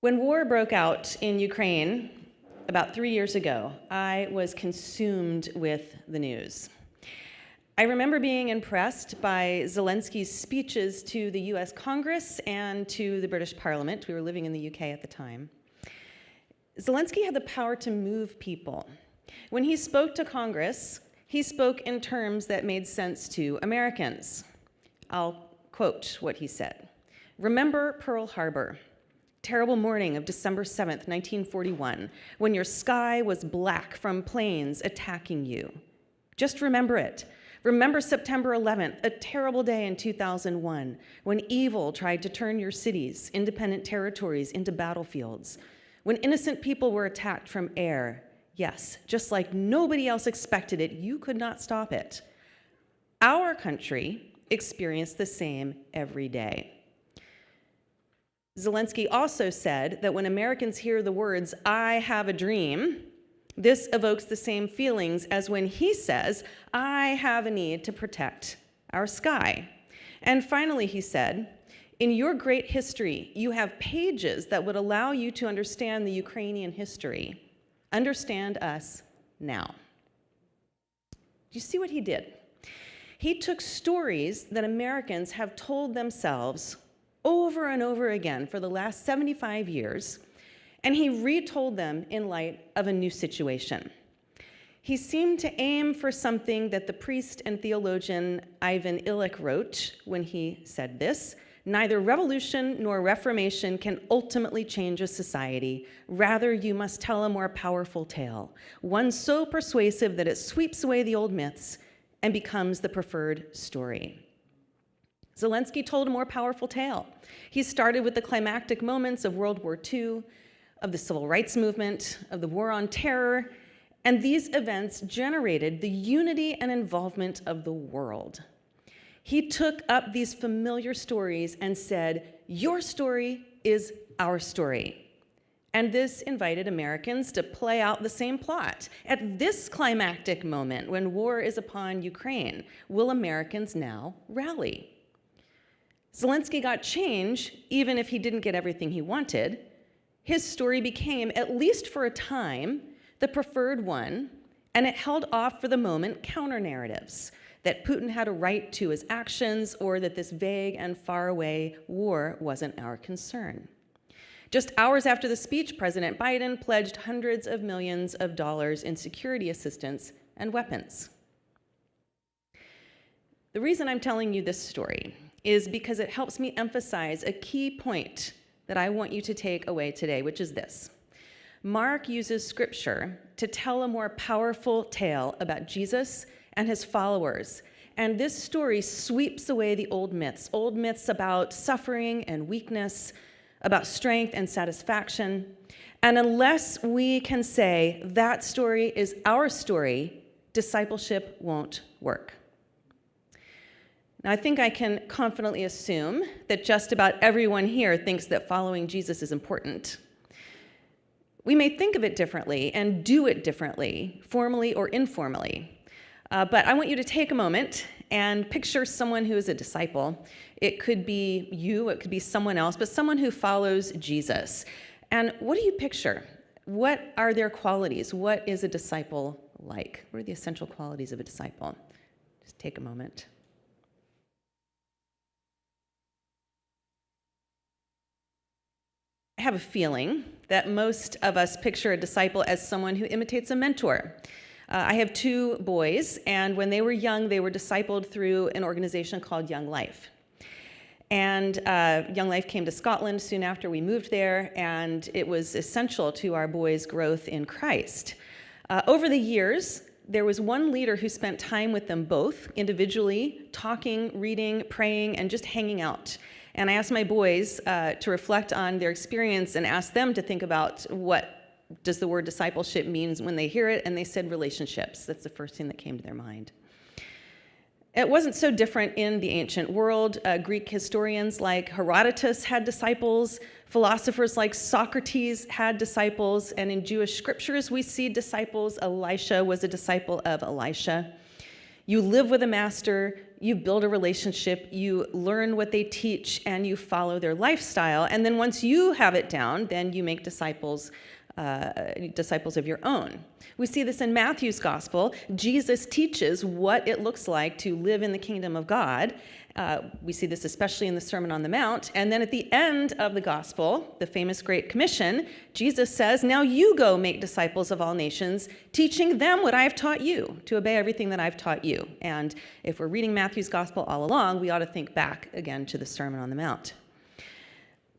When war broke out in Ukraine about 3 years ago, I was consumed with the news. I remember being impressed by Zelensky's speeches to the US Congress and to the British Parliament. We were living in the UK at the time. Zelensky had the power to move people. When he spoke to Congress, he spoke in terms that made sense to Americans. I'll quote what he said. "Remember Pearl Harbor, terrible morning of December 7th, 1941, when your sky was black from planes attacking you. Just remember it. Remember September 11th, a terrible day in 2001, when evil tried to turn your cities, independent territories, into battlefields, when innocent people were attacked from air. Yes, just like nobody else expected it, you could not stop it. Our country experienced the same every day." Zelensky also said that when Americans hear the words, "I have a dream," this evokes the same feelings as when he says, "I have a need to protect our sky." And finally, he said, "In your great history, you have pages that would allow you to understand the Ukrainian history. Understand us now." Do you see what he did? He took stories that Americans have told themselves over and over again for the last 75 years, and he retold them in light of a new situation. He seemed to aim for something that the priest and theologian Ivan Illich wrote when he said this: "Neither revolution nor reformation can ultimately change a society. Rather, you must tell a more powerful tale, one so persuasive that it sweeps away the old myths and becomes the preferred story." Zelensky told a more powerful tale. He started with the climactic moments of World War II, of the Civil Rights Movement, of the War on Terror, and these events generated the unity and involvement of the world. He took up these familiar stories and said, "Your story is our story." And this invited Americans to play out the same plot. At this climactic moment, when war is upon Ukraine, will Americans now rally? Zelensky got change, even if he didn't get everything he wanted. His story became, at least for a time, the preferred one, and it held off for the moment counter-narratives that Putin had a right to his actions or that this vague and faraway war wasn't our concern. Just hours after the speech, President Biden pledged hundreds of millions of dollars in security assistance and weapons. The reason I'm telling you this story is because it helps me emphasize a key point that I want you to take away today, which is this. Mark uses Scripture to tell a more powerful tale about Jesus and his followers. And this story sweeps away the old myths about suffering and weakness, about strength and satisfaction. And unless we can say that story is our story, discipleship won't work. Now, I think I can confidently assume that just about everyone here thinks that following Jesus is important. We may think of it differently and do it differently, formally or informally. But I want you to take a moment and picture someone who is a disciple. It could be you, it could be someone else, but someone who follows Jesus. And what do you picture? What are their qualities? What is a disciple like? What are the essential qualities of a disciple? Just take a moment. I have a feeling that most of us picture a disciple as someone who imitates a mentor. I have 2 boys, and when they were young, they were discipled through an organization called Young Life. And Young Life came to Scotland soon after we moved there, and it was essential to our boys' growth in Christ. Over the years, there was one leader who spent time with them both, individually, talking, reading, praying, and just hanging out. And I asked my boys to reflect on their experience and asked them to think about what does the word discipleship mean when they hear it, and they said relationships. That's the first thing that came to their mind. It wasn't so different in the ancient world. Greek historians like Herodotus had disciples. Philosophers like Socrates had disciples. And in Jewish scriptures, we see disciples. Elisha was a disciple of Elisha. You live with a master. you build a relationship, you learn what they teach, and you follow their lifestyle. And then once you have it down, then you make disciples of your own. We see this in Matthew's gospel. Jesus teaches what it looks like to live in the kingdom of God. We see this especially in the Sermon on the Mount. And then at the end of the gospel, the famous Great Commission, Jesus says, now you go make disciples of all nations, teaching them what I have taught you, to obey everything that I've taught you. And if we're reading Matthew's gospel all along, we ought to think back again to the Sermon on the Mount.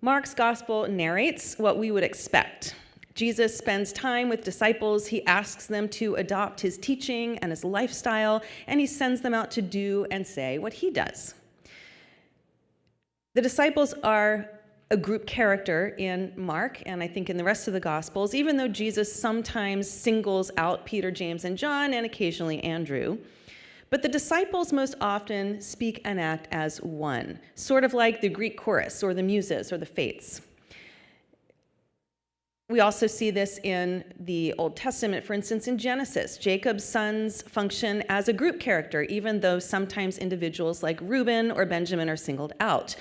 Mark's gospel narrates what we would expect. Jesus spends time with disciples. He asks them to adopt his teaching and his lifestyle, and he sends them out to do and say what he does. The disciples are a group character in Mark, and I think in the rest of the Gospels, even though Jesus sometimes singles out Peter, James, and John, and occasionally Andrew. But the disciples most often speak and act as one, sort of like the Greek chorus or the muses or the fates. We also see this in the Old Testament, for instance, in Genesis. Jacob's sons function as a group character, even though sometimes individuals like Reuben or Benjamin are singled out.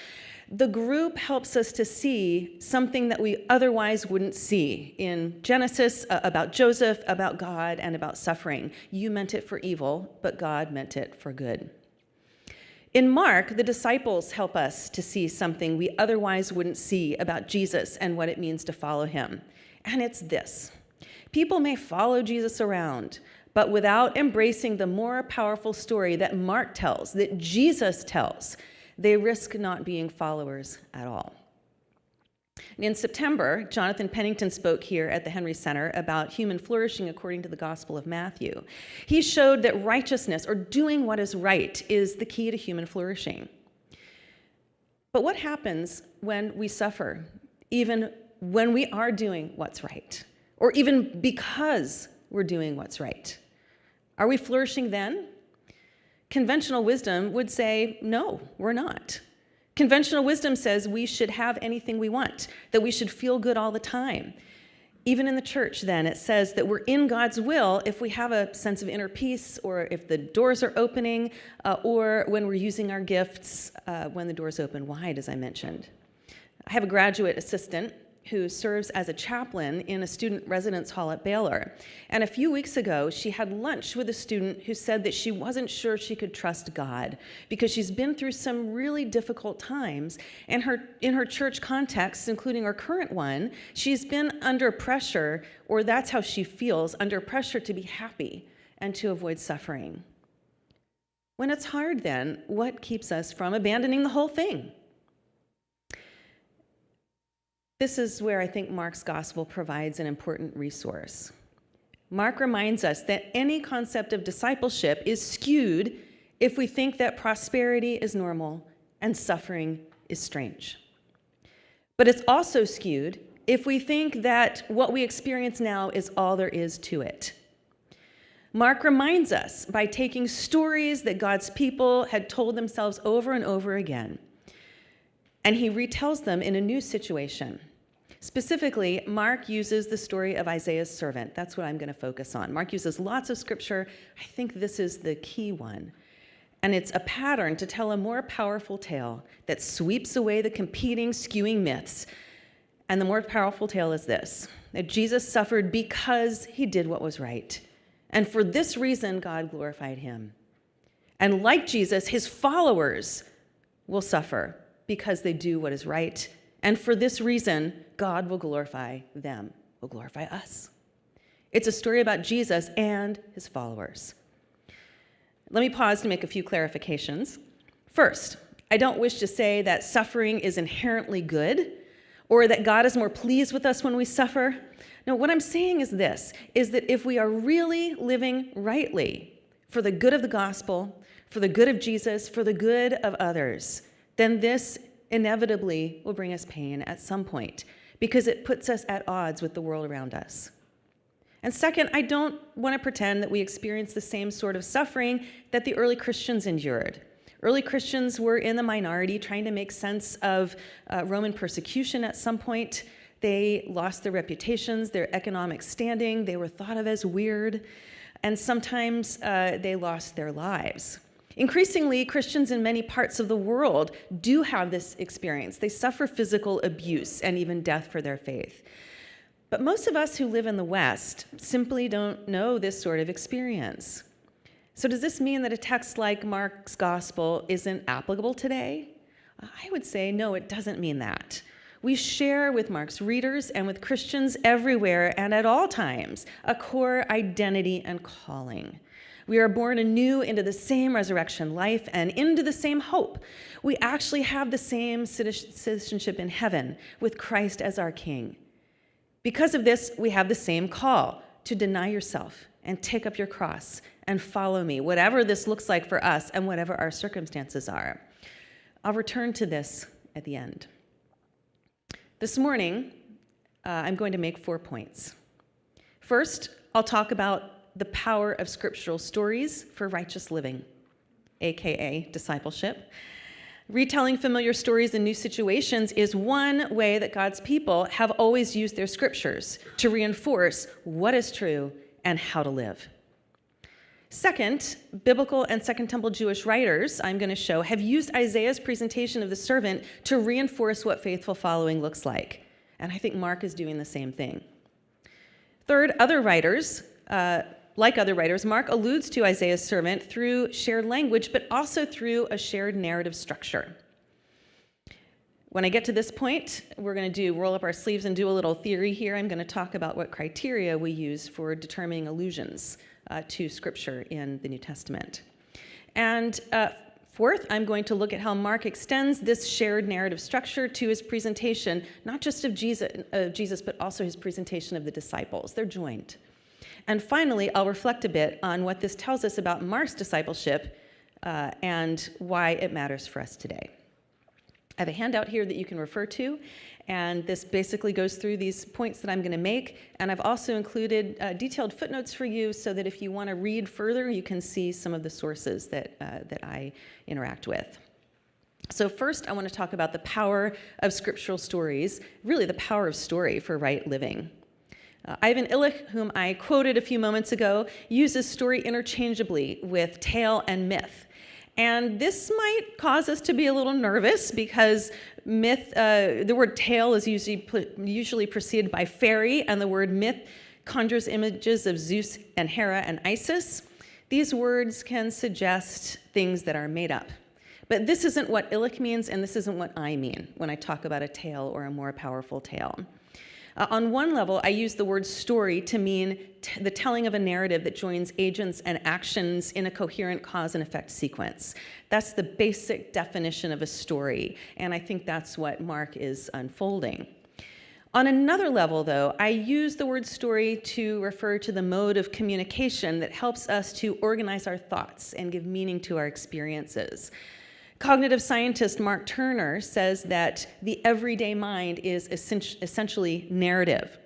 The group helps us to see something that we otherwise wouldn't see in Genesis about Joseph, about God, and about suffering. You meant it for evil, but God meant it for good. In Mark, the disciples help us to see something we otherwise wouldn't see about Jesus and what it means to follow him. And it's this: people may follow Jesus around, but without embracing the more powerful story that Mark tells, that Jesus tells, they risk not being followers at all. And in September, Jonathan Pennington spoke here at the Henry Center about human flourishing according to the Gospel of Matthew. He showed that righteousness, or doing what is right, is the key to human flourishing. But what happens when we suffer, even when we are doing what's right, or even because we're doing what's right? Are we flourishing then? Conventional wisdom would say, no, we're not. Conventional wisdom says we should have anything we want, that we should feel good all the time. Even in the church, then, it says that we're in God's will if we have a sense of inner peace, or if the doors are opening, or when we're using our gifts when the doors open wide, as I mentioned. I have a graduate assistant who serves as a chaplain in a student residence hall at Baylor. And a few weeks ago, she had lunch with a student who said that she wasn't sure she could trust God because she's been through some really difficult times. And in her church context, including our current one, she's been under pressure, or that's how she feels, under pressure to be happy and to avoid suffering. When it's hard, then, what keeps us from abandoning the whole thing? This is where I think Mark's gospel provides an important resource. Mark reminds us that any concept of discipleship is skewed if we think that prosperity is normal and suffering is strange. But it's also skewed if we think that what we experience now is all there is to it. Mark reminds us by taking stories that God's people had told themselves over and over again, and he retells them in a new situation. Specifically, Mark uses the story of Isaiah's servant. That's what I'm going to focus on. Mark uses lots of scripture. I think this is the key one. And it's a pattern to tell a more powerful tale that sweeps away the competing, skewing myths. And the more powerful tale is this: that Jesus suffered because he did what was right. And for this reason, God glorified him. And like Jesus, his followers will suffer because they do what is right. And for this reason, God will glorify them, will glorify us. It's a story about Jesus and his followers. Let me pause to make a few clarifications. First, I don't wish to say that suffering is inherently good, or that God is more pleased with us when we suffer. No, what I'm saying is this, is that if we are really living rightly for the good of the gospel, for the good of Jesus, for the good of others, then this inevitably will bring us pain at some point, because it puts us at odds with the world around us. And second, I don't want to pretend that we experience the same sort of suffering that the early Christians endured. Early Christians were in the minority, trying to make sense of Roman persecution at some point. They lost their reputations, their economic standing. They were thought of as weird, and sometimes they lost their lives. Increasingly, Christians in many parts of the world do have this experience. They suffer physical abuse and even death for their faith. But most of us who live in the West simply don't know this sort of experience. So does this mean that a text like Mark's gospel isn't applicable today? I would say no, it doesn't mean that. We share with Mark's readers and with Christians everywhere and at all times a core identity and calling. We are born anew into the same resurrection life and into the same hope. We actually have the same citizenship in heaven with Christ as our King. Because of this, we have the same call to deny yourself and take up your cross and follow me, whatever this looks like for us and whatever our circumstances are. I'll return to this at the end. This morning, I'm going to make 4 points. First, I'll talk about the power of scriptural stories for righteous living, aka discipleship. Retelling familiar stories in new situations is one way that God's people have always used their scriptures to reinforce what is true and how to live. Second, biblical and Second Temple Jewish writers, I'm going to show, have used Isaiah's presentation of the servant to reinforce what faithful following looks like. And I think Mark is doing the same thing. Third, like other writers, Mark alludes to Isaiah's servant through shared language, but also through a shared narrative structure. When I get to this point, we're going to roll up our sleeves and do a little theory here. I'm going to talk about what criteria we use for determining allusions to Scripture in the New Testament. And fourth, I'm going to look at how Mark extends this shared narrative structure to his presentation, not just of Jesus, but also his presentation of the disciples. They're joined. And finally, I'll reflect a bit on what this tells us about Mark's discipleship and why it matters for us today. I have a handout here that you can refer to, and this basically goes through these points that I'm going to make. And I've also included detailed footnotes for you so that if you want to read further, you can see some of the sources that I interact with. So first, I want to talk about the power of scriptural stories, really the power of story for right living. Ivan Illich, whom I quoted a few moments ago, uses story interchangeably with tale and myth. And this might cause us to be a little nervous because myth, the word tale is usually preceded by fairy, and the word myth conjures images of Zeus and Hera and Isis. These words can suggest things that are made up. But this isn't what Illich means, and this isn't what I mean when I talk about a tale or a more powerful tale. On one level, I use the word story to mean the telling of a narrative that joins agents and actions in a coherent cause and effect sequence. That's the basic definition of a story, and I think that's what Mark is unfolding. On another level, though, I use the word story to refer to the mode of communication that helps us to organize our thoughts and give meaning to our experiences. Cognitive scientist Mark Turner says that the everyday mind is essentially narrative,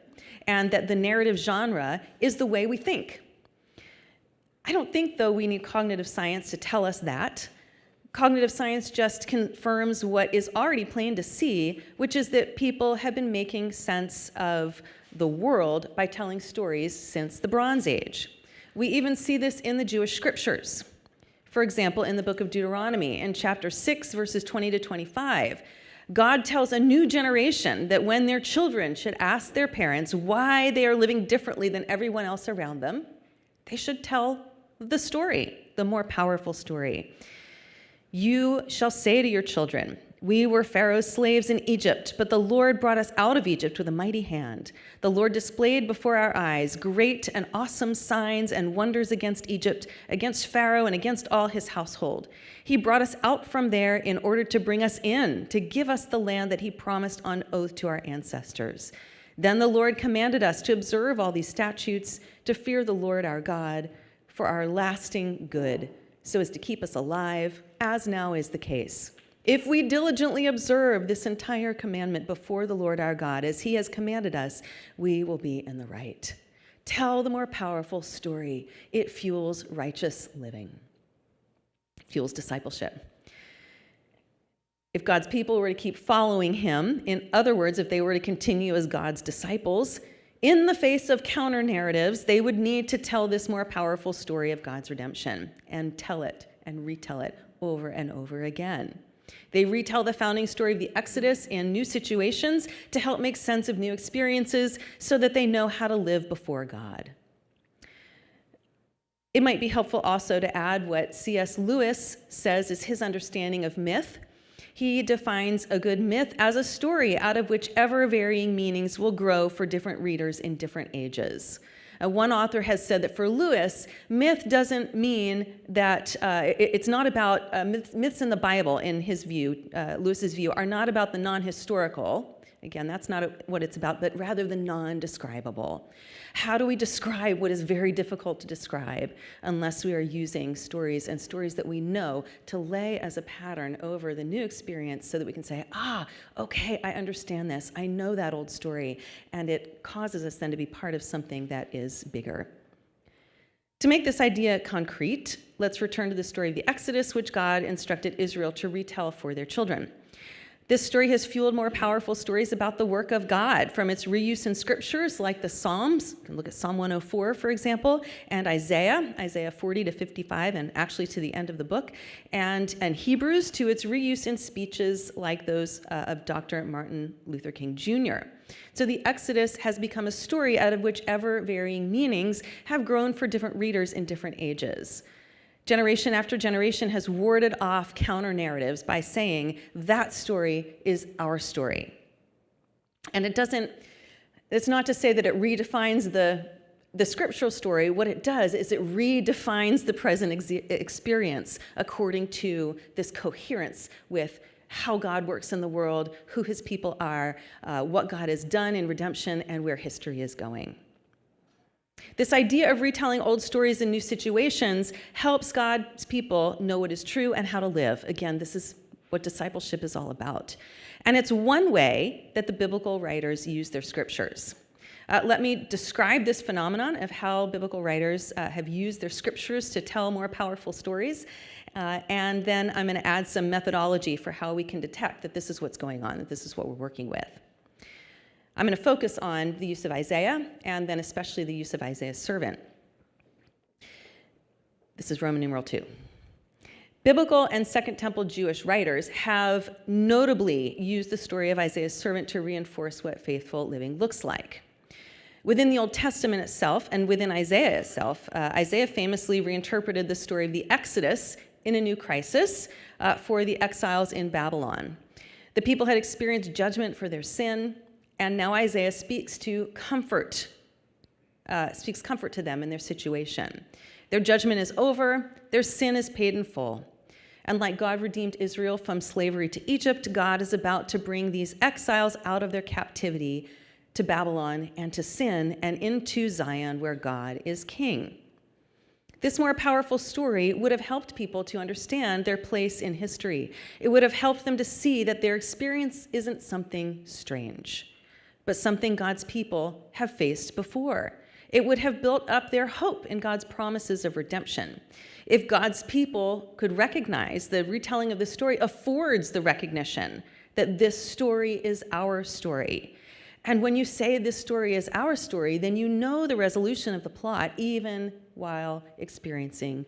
and that the narrative genre is the way we think. I don't think, though, we need cognitive science to tell us that. Cognitive science just confirms what is already plain to see, which is that people have been making sense of the world by telling stories since the Bronze Age. We even see this in the Jewish scriptures. For example, in the book of Deuteronomy, in chapter 6, verses 20 to 25, God tells a new generation that when their children should ask their parents why they are living differently than everyone else around them, they should tell the story, the more powerful story. You shall say to your children, we were Pharaoh's slaves in Egypt, but the Lord brought us out of Egypt with a mighty hand. The Lord displayed before our eyes great and awesome signs and wonders against Egypt, against Pharaoh, and against all his household. He brought us out from there in order to bring us in, to give us the land that he promised on oath to our ancestors. Then the Lord commanded us to observe all these statutes, to fear the Lord our God for our lasting good, so as to keep us alive, as now is the case. If we diligently observe this entire commandment before the Lord our God, as he has commanded us, we will be in the right. Tell the more powerful story. It fuels righteous living. It fuels discipleship. If God's people were to keep following him, in other words, if they were to continue as God's disciples, in the face of counter narratives, they would need to tell this more powerful story of God's redemption and tell it and retell it over and over again. They retell the founding story of the Exodus in new situations to help make sense of new experiences so that they know how to live before God. It might be helpful also to add what C.S. Lewis says is his understanding of myth. He defines a good myth as a story out of which ever varying meanings will grow for different readers in different ages. One author has said that for Lewis, myth doesn't mean that it's not about myths in the Bible, in his view, Lewis's view, are not about the non-historical. Again, that's not what it's about, but rather the non-describable. How do we describe what is very difficult to describe unless we are using stories and stories that we know to lay as a pattern over the new experience so that we can say, okay, I understand this. I know that old story. And it causes us then to be part of something that is bigger. To make this idea concrete, let's return to the story of the Exodus, which God instructed Israel to retell for their children. This story has fueled more powerful stories about the work of God, from its reuse in scriptures like the Psalms. You can look at Psalm 104, for example, and Isaiah 40 to 55, and actually to the end of the book, and Hebrews, to its reuse in speeches like those of Dr. Martin Luther King Jr. So the Exodus has become a story out of which ever varying meanings have grown for different readers in different ages. Generation after generation has warded off counter-narratives by saying that story is our story. And it's not to say that it redefines the scriptural story. What it does is it redefines the present experience according to this coherence with how God works in the world, who his people are, what God has done in redemption, and where history is going. This idea of retelling old stories in new situations helps God's people know what is true and how to live. Again, this is what discipleship is all about. And it's one way that the biblical writers use their scriptures. Let me describe this phenomenon of how biblical writers have used their scriptures to tell more powerful stories. And then I'm going to add some methodology for how we can detect that this is what's going on, that this is what we're working with. I'm going to focus on the use of Isaiah, and then especially the use of Isaiah's servant. This is Roman numeral 2. Biblical and Second Temple Jewish writers have notably used the story of Isaiah's servant to reinforce what faithful living looks like. Within the Old Testament itself, and within Isaiah itself, Isaiah famously reinterpreted the story of the Exodus in a new crisis for the exiles in Babylon. The people had experienced judgment for their sin, and now Isaiah speaks comfort to them in their situation. Their judgment is over, their sin is paid in full. And like God redeemed Israel from slavery to Egypt, God is about to bring these exiles out of their captivity to Babylon and to sin and into Zion where God is king. This more powerful story would have helped people to understand their place in history. It would have helped them to see that their experience isn't something strange, but something God's people have faced before. It would have built up their hope in God's promises of redemption. If God's people could recognize the retelling of the story affords the recognition that this story is our story. And when you say this story is our story, then you know the resolution of the plot, even while experiencing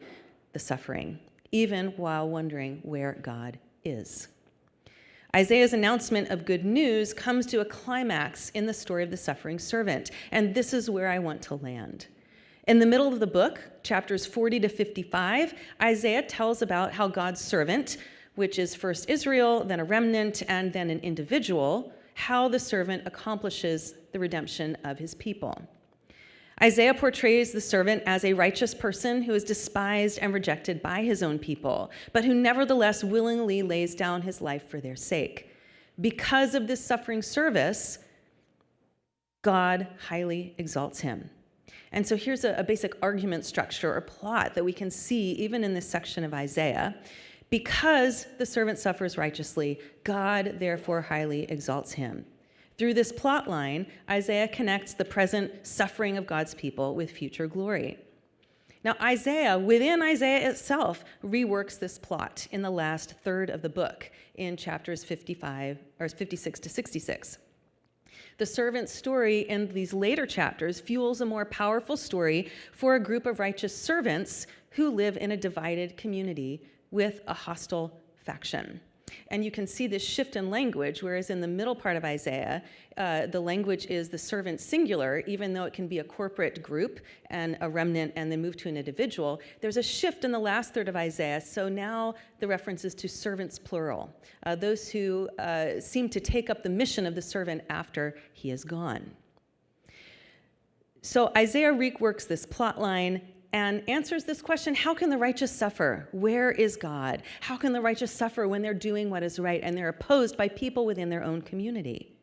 the suffering, even while wondering where God is. Isaiah's announcement of good news comes to a climax in the story of the suffering servant, and this is where I want to land. In the middle of the book, chapters 40 to 55, Isaiah tells about how God's servant, which is first Israel, then a remnant, and then an individual, how the servant accomplishes the redemption of his people. Isaiah portrays the servant as a righteous person who is despised and rejected by his own people, but who nevertheless willingly lays down his life for their sake. Because of this suffering service, God highly exalts him. And so here's a basic argument structure or plot that we can see even in this section of Isaiah. Because the servant suffers righteously, God therefore highly exalts him. Through this plot line, Isaiah connects the present suffering of God's people with future glory. Now, within Isaiah itself, reworks this plot in the last third of the book, in chapters 56 to 66. The servant's story in these later chapters fuels a more powerful story for a group of righteous servants who live in a divided community with a hostile faction. And you can see this shift in language, whereas in the middle part of Isaiah, the language is the servant singular, even though it can be a corporate group and a remnant and then move to an individual. There's a shift in the last third of Isaiah, so now the reference is to servants plural, those who seem to take up the mission of the servant after he is gone. So Isaiah reworks this plot line and answers this question: how can the righteous suffer? Where is God? How can the righteous suffer when they're doing what is right and they're opposed by people within their own community?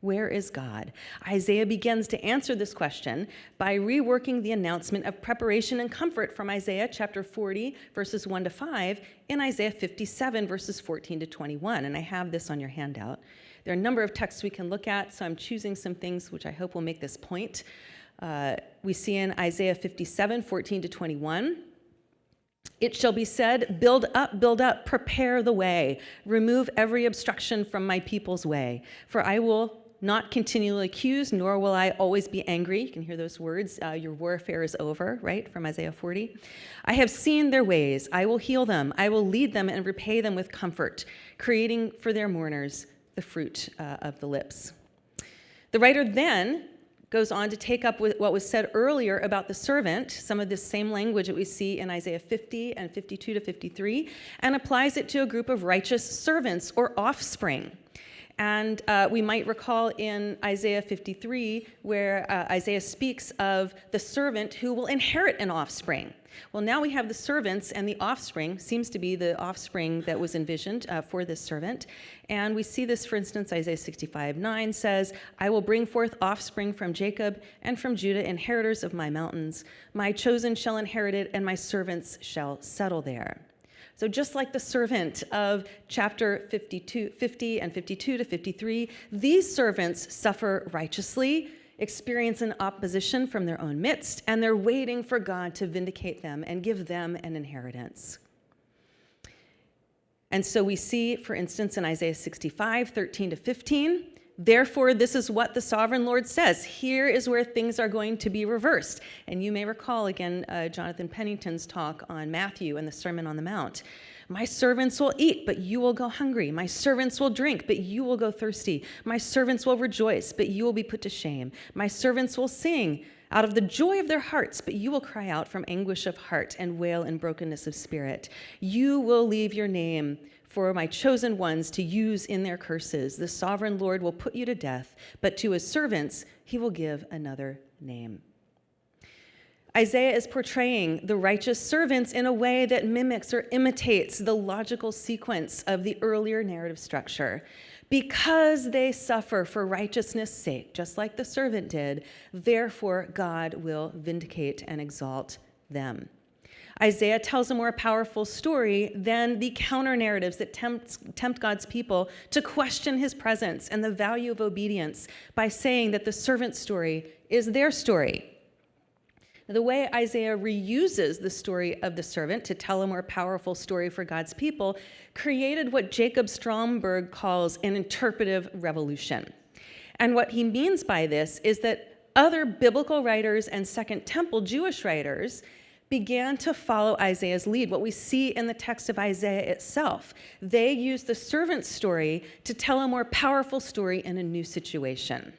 Where is God? Isaiah begins to answer this question by reworking the announcement of preparation and comfort from Isaiah chapter 40, verses 1 to 5, in Isaiah 57, verses 14 to 21. And I have this on your handout. There are a number of texts we can look at, so I'm choosing some things which I hope will make this point. We see in Isaiah 57, 14 to 21, "It shall be said, build up, prepare the way, remove every obstruction from my people's way. For I will not continually accuse, nor will I always be angry." You can hear those words. Your warfare is over, right, from Isaiah 40. "I have seen their ways. I will heal them. I will lead them and repay them with comfort, creating for their mourners the fruit of the lips." The writer then goes on to take up with what was said earlier about the servant, some of this same language that we see in Isaiah 50 and 52 to 53, and applies it to a group of righteous servants or offspring. And we might recall in Isaiah 53 where Isaiah speaks of the servant who will inherit an offspring. Well, now we have the servants, and the offspring seems to be the offspring that was envisioned for this servant. And we see this, for instance, Isaiah 65:9 says, "I will bring forth offspring from Jacob, and from Judah inheritors of my mountains. My chosen shall inherit it, and my servants shall settle there." So just like the servant of chapter 50 and 52 to 53, these servants suffer righteously, experience an opposition from their own midst, and they're waiting for God to vindicate them and give them an inheritance. And so we see, for instance, in Isaiah 65, 13 to 15, "Therefore, this is what the sovereign Lord says. Here is where things are going to be reversed." And you may recall, again, Jonathan Pennington's talk on Matthew and the Sermon on the Mount. "My servants will eat, but you will go hungry. My servants will drink, but you will go thirsty. My servants will rejoice, but you will be put to shame. My servants will sing out of the joy of their hearts, but you will cry out from anguish of heart and wail in brokenness of spirit. You will leave your name for my chosen ones to use in their curses. The sovereign Lord will put you to death, but to his servants he will give another name." Isaiah is portraying the righteous servants in a way that mimics or imitates the logical sequence of the earlier narrative structure. Because they suffer for righteousness' sake, just like the servant did, therefore God will vindicate and exalt them. Isaiah tells a more powerful story than the counter-narratives that tempt God's people to question his presence and the value of obedience by saying that the servant's story is their story. The way Isaiah reuses the story of the servant to tell a more powerful story for God's people created what Jacob Stromberg calls an interpretive revolution. And what he means by this is that other biblical writers and Second Temple Jewish writers began to follow Isaiah's lead, what we see in the text of Isaiah itself. They used the servant's story to tell a more powerful story in a new situation.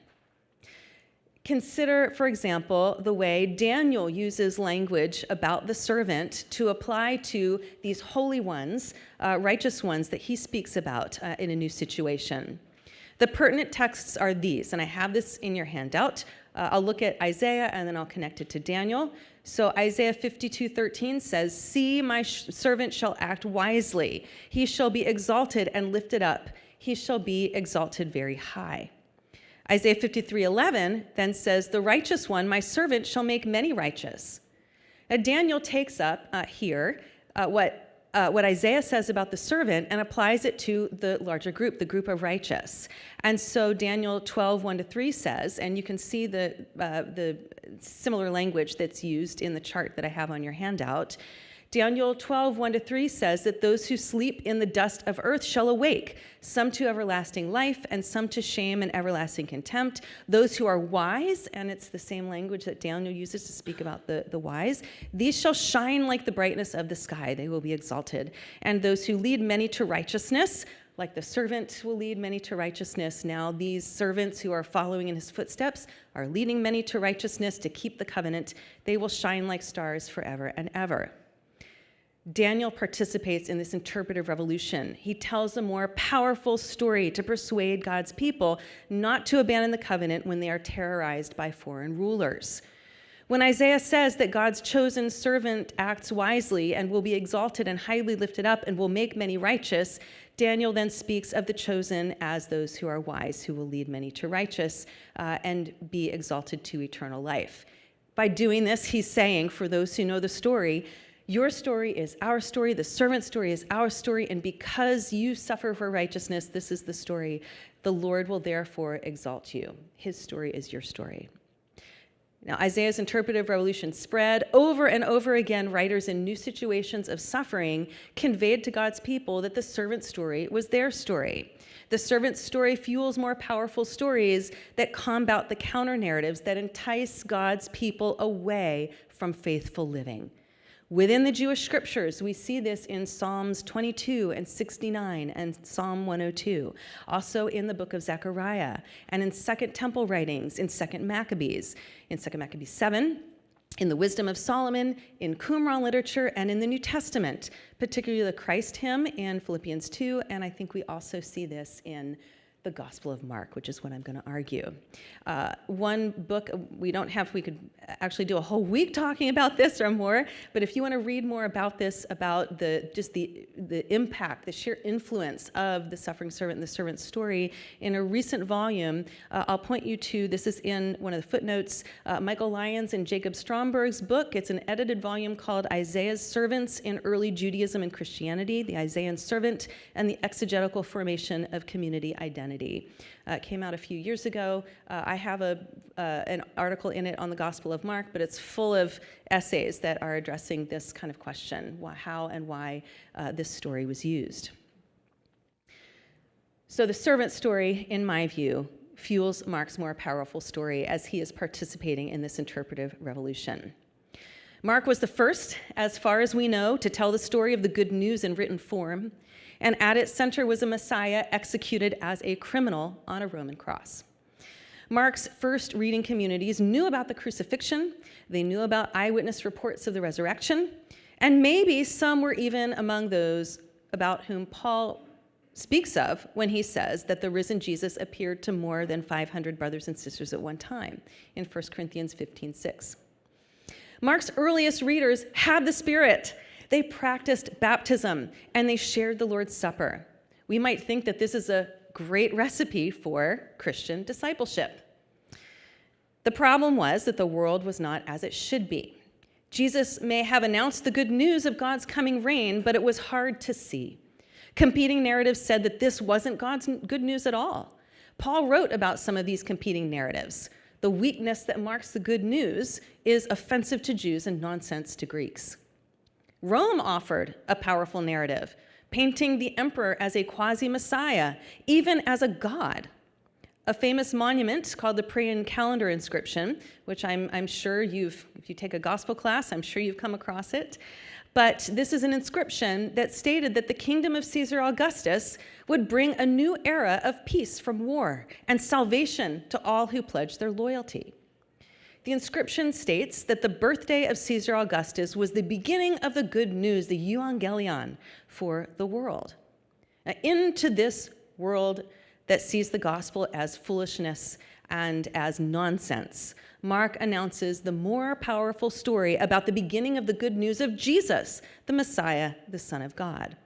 Consider, for example, the way Daniel uses language about the servant to apply to these holy ones, righteous ones that he speaks about in a new situation. The pertinent texts are these, and I have this in your handout. I'll look at Isaiah and then I'll connect it to Daniel. So Isaiah 52:13 says, "See, my servant shall act wisely. He shall be exalted and lifted up. He shall be exalted very high." Isaiah 53:11 then says, "The righteous one, my servant, shall make many righteous." Now Daniel takes up here what Isaiah says about the servant and applies it to the larger group, the group of righteous. And so Daniel 12:1-3 says, and you can see the similar language that's used in the chart that I have on your handout, Daniel 12, 1-3 says that those who sleep in the dust of earth shall awake, some to everlasting life and some to shame and everlasting contempt. Those who are wise, and it's the same language that Daniel uses to speak about the wise, these shall shine like the brightness of the sky. They will be exalted. And those who lead many to righteousness, like the servant will lead many to righteousness. Now these servants who are following in his footsteps are leading many to righteousness to keep the covenant. They will shine like stars forever and ever. Daniel participates in this interpretive revolution. He tells a more powerful story to persuade God's people not to abandon the covenant when they are terrorized by foreign rulers. When Isaiah says that God's chosen servant acts wisely and will be exalted and highly lifted up and will make many righteous, Daniel then speaks of the chosen as those who are wise, who will lead many to righteous and be exalted to eternal life. By doing this, he's saying, for those who know the story, your story is our story, the servant's story is our story, and because you suffer for righteousness, this is the story. The Lord will therefore exalt you. His story is your story. Now, Isaiah's interpretive revolution spread over and over again. Writers in new situations of suffering conveyed to God's people that the servant's story was their story. The servant's story fuels more powerful stories that combat the counter-narratives that entice God's people away from faithful living. Within the Jewish scriptures, we see this in Psalms 22 and 69 and Psalm 102, also in the book of Zechariah, and in Second Temple writings, in 2 Maccabees 7, in the Wisdom of Solomon, in Qumran literature, and in the New Testament, particularly the Christ hymn in Philippians 2, and I think we also see this in the Gospel of Mark, which is what I'm going to argue. One book we could actually do a whole week talking about this or more, but if you want to read more about this, about the impact, the sheer influence of the suffering servant and the servant's story, in a recent volume, I'll point you to, this is in one of the footnotes, Michael Lyons and Jacob Stromberg's book. It's an edited volume called Isaiah's Servants in Early Judaism and Christianity, the Isaiah Servant and the Exegetical Formation of Community Identity. It came out a few years ago. I have an article in it on the Gospel of Mark, but it's full of essays that are addressing this kind of question, how and why this story was used. So the servant story, in my view, fuels Mark's more powerful story as he is participating in this interpretive revolution. Mark was the first, as far as we know, to tell the story of the good news in written form, and at its center was a Messiah executed as a criminal on a Roman cross. Mark's first reading communities knew about the crucifixion, they knew about eyewitness reports of the resurrection, and maybe some were even among those about whom Paul speaks of when he says that the risen Jesus appeared to more than 500 brothers and sisters at one time in 1 Corinthians 15:6. Mark's earliest readers had the Spirit. They practiced baptism, and they shared the Lord's Supper. We might think that this is a great recipe for Christian discipleship. The problem was that the world was not as it should be. Jesus may have announced the good news of God's coming reign, but it was hard to see. Competing narratives said that this wasn't God's good news at all. Paul wrote about some of these competing narratives. The weakness that marks the good news is offensive to Jews and nonsense to Greeks. Rome offered a powerful narrative, painting the emperor as a quasi-messiah, even as a god. A famous monument called the Praetorian Calendar inscription, which I'm sure if you take a gospel class, I'm sure you've come across it. But this is an inscription that stated that the kingdom of Caesar Augustus would bring a new era of peace from war and salvation to all who pledged their loyalty. The inscription states that the birthday of Caesar Augustus was the beginning of the good news, the euangelion, for the world. Now, into this world that sees the gospel as foolishness and as nonsense, Mark announces the more powerful story about the beginning of the good news of Jesus, the Messiah, the Son of God.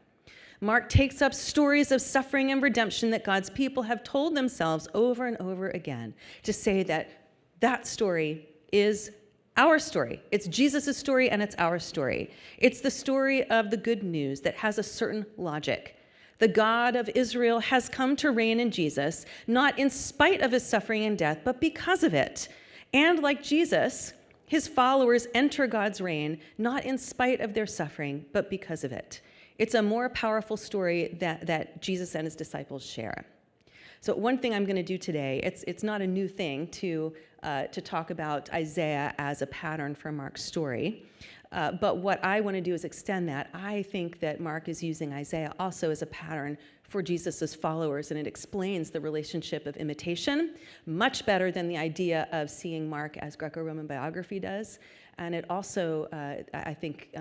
Mark takes up stories of suffering and redemption that God's people have told themselves over and over again to say that story is our story. It's Jesus' story and it's our story. It's the story of the good news that has a certain logic. The God of Israel has come to reign in Jesus, not in spite of his suffering and death, but because of it. And like Jesus, His followers enter God's reign, not in spite of their suffering, but because of it. It's a more powerful story that Jesus and his disciples share. So one thing I'm going to do today, it's not a new thing to talk about Isaiah as a pattern for Mark's story. But what I want to do is extend that. I think that Mark is using Isaiah also as a pattern for Jesus' followers, and it explains the relationship of imitation much better than the idea of seeing Mark as Greco-Roman biography does. And it also, I think,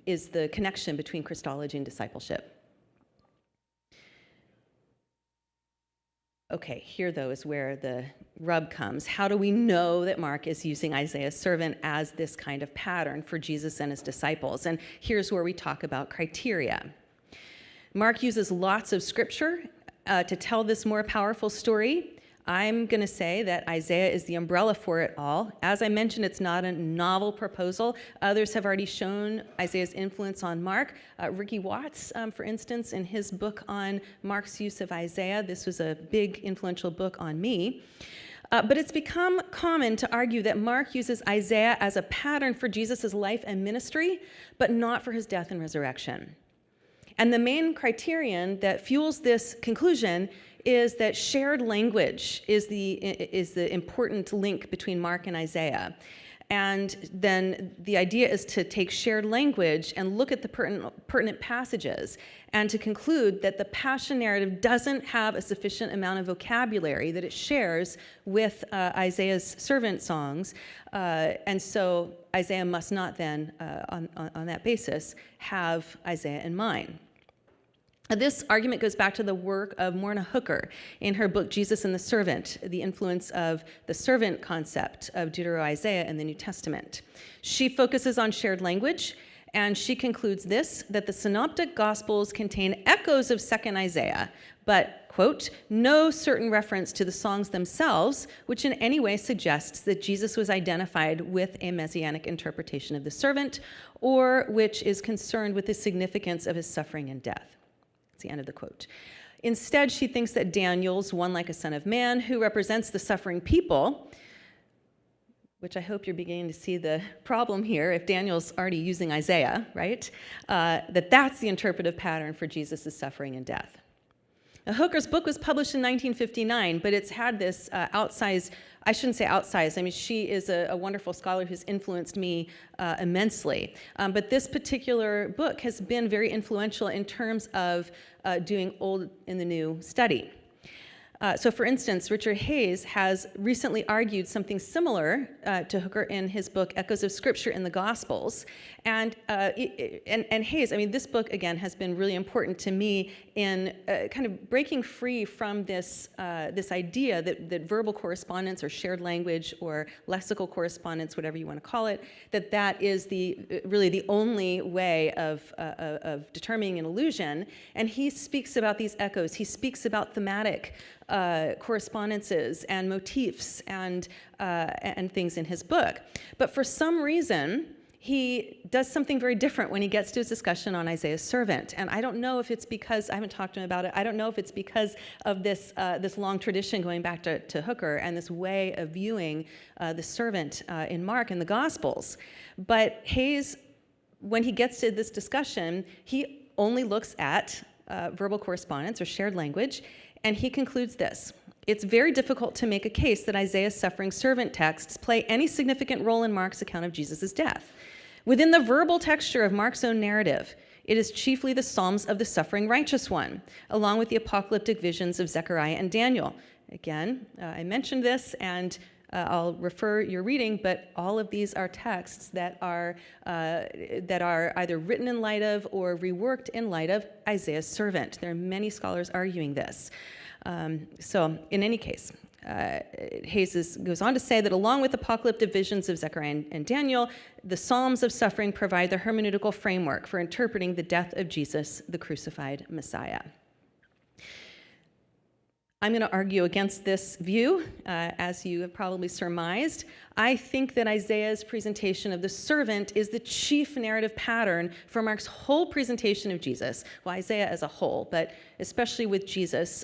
is the connection between Christology and discipleship. Okay, here though is where the rub comes. How do we know that Mark is using Isaiah's servant as this kind of pattern for Jesus and his disciples? And here's where we talk about criteria. Mark uses lots of scripture to tell this more powerful story. I'm going to say that Isaiah is the umbrella for it all. As I mentioned, it's not a novel proposal. Others have already shown Isaiah's influence on Mark. Ricky Watts, for instance, in his book on Mark's use of Isaiah, this was a big influential book on me. But it's become common to argue that Mark uses Isaiah as a pattern for Jesus' life and ministry, but not for his death and resurrection. And the main criterion that fuels this conclusion is that shared language is the important link between Mark and Isaiah. And then the idea is to take shared language and look at the pertinent passages and to conclude that the Passion narrative doesn't have a sufficient amount of vocabulary that it shares with Isaiah's servant songs. And so Isaiah must not then, on that basis, have Isaiah in mind. This argument goes back to the work of Morna Hooker in her book, Jesus and the Servant, the influence of the servant concept of Deutero-Isaiah in the New Testament. She focuses on shared language, and she concludes this, that the synoptic gospels contain echoes of 2nd Isaiah, but, quote, no certain reference to the songs themselves, which in any way suggests that Jesus was identified with a messianic interpretation of the servant, or which is concerned with the significance of his suffering and death. That's the end of the quote. Instead, she thinks that Daniel's one like a son of man, who represents the suffering people, which I hope you're beginning to see the problem here, if Daniel's already using Isaiah, right? That's the interpretive pattern for Jesus' suffering and death. Now, Hooker's book was published in 1959, but it's had this outsized, I shouldn't say outsized, I mean, she is a wonderful scholar who's influenced me immensely. But this particular book has been very influential in terms of doing old in the new study. So for instance, Richard Hayes has recently argued something similar to Hooker in his book, Echoes of Scripture in the Gospels. And Hayes, I mean, this book, again, has been really important to me in kind of breaking free from this idea that verbal correspondence or shared language or lexical correspondence, whatever you want to call it, that is really the only way of determining an allusion. And he speaks about these echoes. He speaks about thematic correspondences and motifs and things in his book. But for some reason, he does something very different when he gets to his discussion on Isaiah's servant. And I don't know if it's because, I haven't talked to him about it, I don't know if it's because of this long tradition going back to Hooker and this way of viewing the servant in Mark and the Gospels. But Hayes, when he gets to this discussion, he only looks at verbal correspondence or shared language, and he concludes this: it's very difficult to make a case that Isaiah's suffering servant texts play any significant role in Mark's account of Jesus' death. Within the verbal texture of Mark's own narrative, it is chiefly the Psalms of the suffering righteous one, along with the apocalyptic visions of Zechariah and Daniel. Again, I mentioned this, and I'll refer your reading, but all of these are texts that are either written in light of or reworked in light of Isaiah's servant. There are many scholars arguing this. So in any case, Hayes goes on to say that along with apocalyptic visions of Zechariah and Daniel, the Psalms of suffering provide the hermeneutical framework for interpreting the death of Jesus, the crucified Messiah. I'm going to argue against this view, as you have probably surmised. I think that Isaiah's presentation of the servant is the chief narrative pattern for Mark's whole presentation of Jesus. Well, Isaiah as a whole, but especially with Jesus,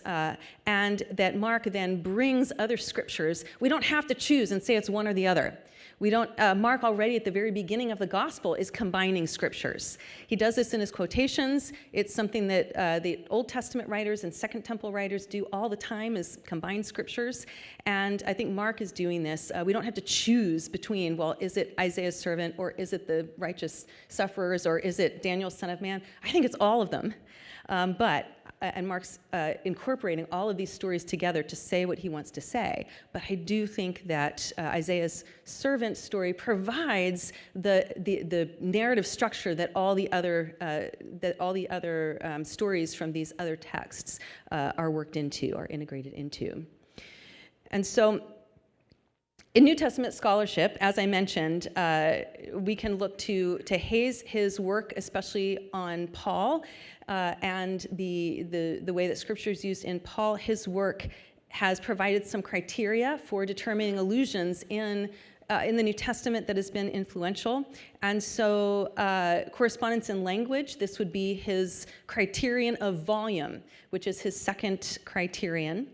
and that Mark then brings other scriptures. We don't have to choose and say it's one or the other. We don't, Mark already at the very beginning of the gospel is combining scriptures. He does this in his quotations. It's something that the Old Testament writers and Second Temple writers do all the time, is combine scriptures. And I think Mark is doing this. We don't have to choose between, well, is it Isaiah's servant, or is it the righteous sufferers, or is it Daniel, son of man? I think it's all of them. And Mark's incorporating all of these stories together to say what he wants to say. But I do think that Isaiah's servant story provides the narrative structure that all the other stories from these other texts are worked into, are integrated into. And so, in New Testament scholarship, as I mentioned, we can look to Hayes, his work, especially on Paul, and the way that Scripture is used in Paul. His work has provided some criteria for determining allusions in the New Testament that has been influential. And so correspondence in language, this would be his criterion of volume, which is his second criterion.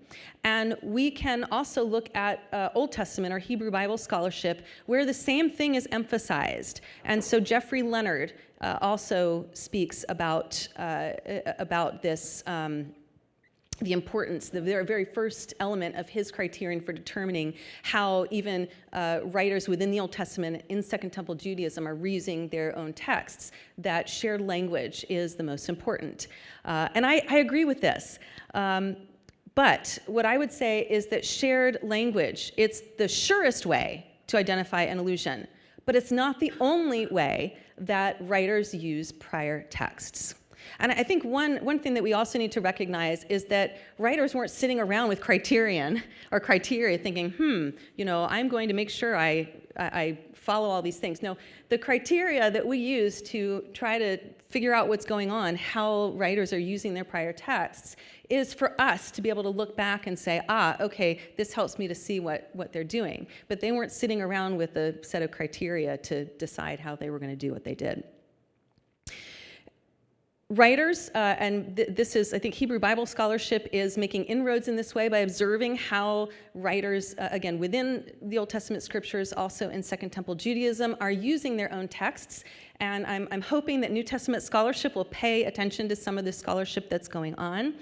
And we can also look at Old Testament or Hebrew Bible scholarship where the same thing is emphasized. And so Jeffrey Leonard also speaks about this, the importance, the very first element of his criterion for determining how even writers within the Old Testament in Second Temple Judaism are reusing their own texts, that shared language is the most important. And I agree with this. But what I would say is that shared language, it's the surest way to identify an allusion, but it's not the only way that writers use prior texts. And I think one thing that we also need to recognize is that writers weren't sitting around with criteria thinking, I'm going to make sure I follow all these things. No, the criteria that we use to try to figure out what's going on, how writers are using their prior texts, is for us to be able to look back and say, okay, this helps me to see what they're doing. But they weren't sitting around with a set of criteria to decide how they were going to do what they did. Writers, and this is, I think Hebrew Bible scholarship is making inroads in this way by observing how writers, again, within the Old Testament scriptures, also in Second Temple Judaism, are using their own texts. And I'm hoping that New Testament scholarship will pay attention to some of the scholarship that's going on,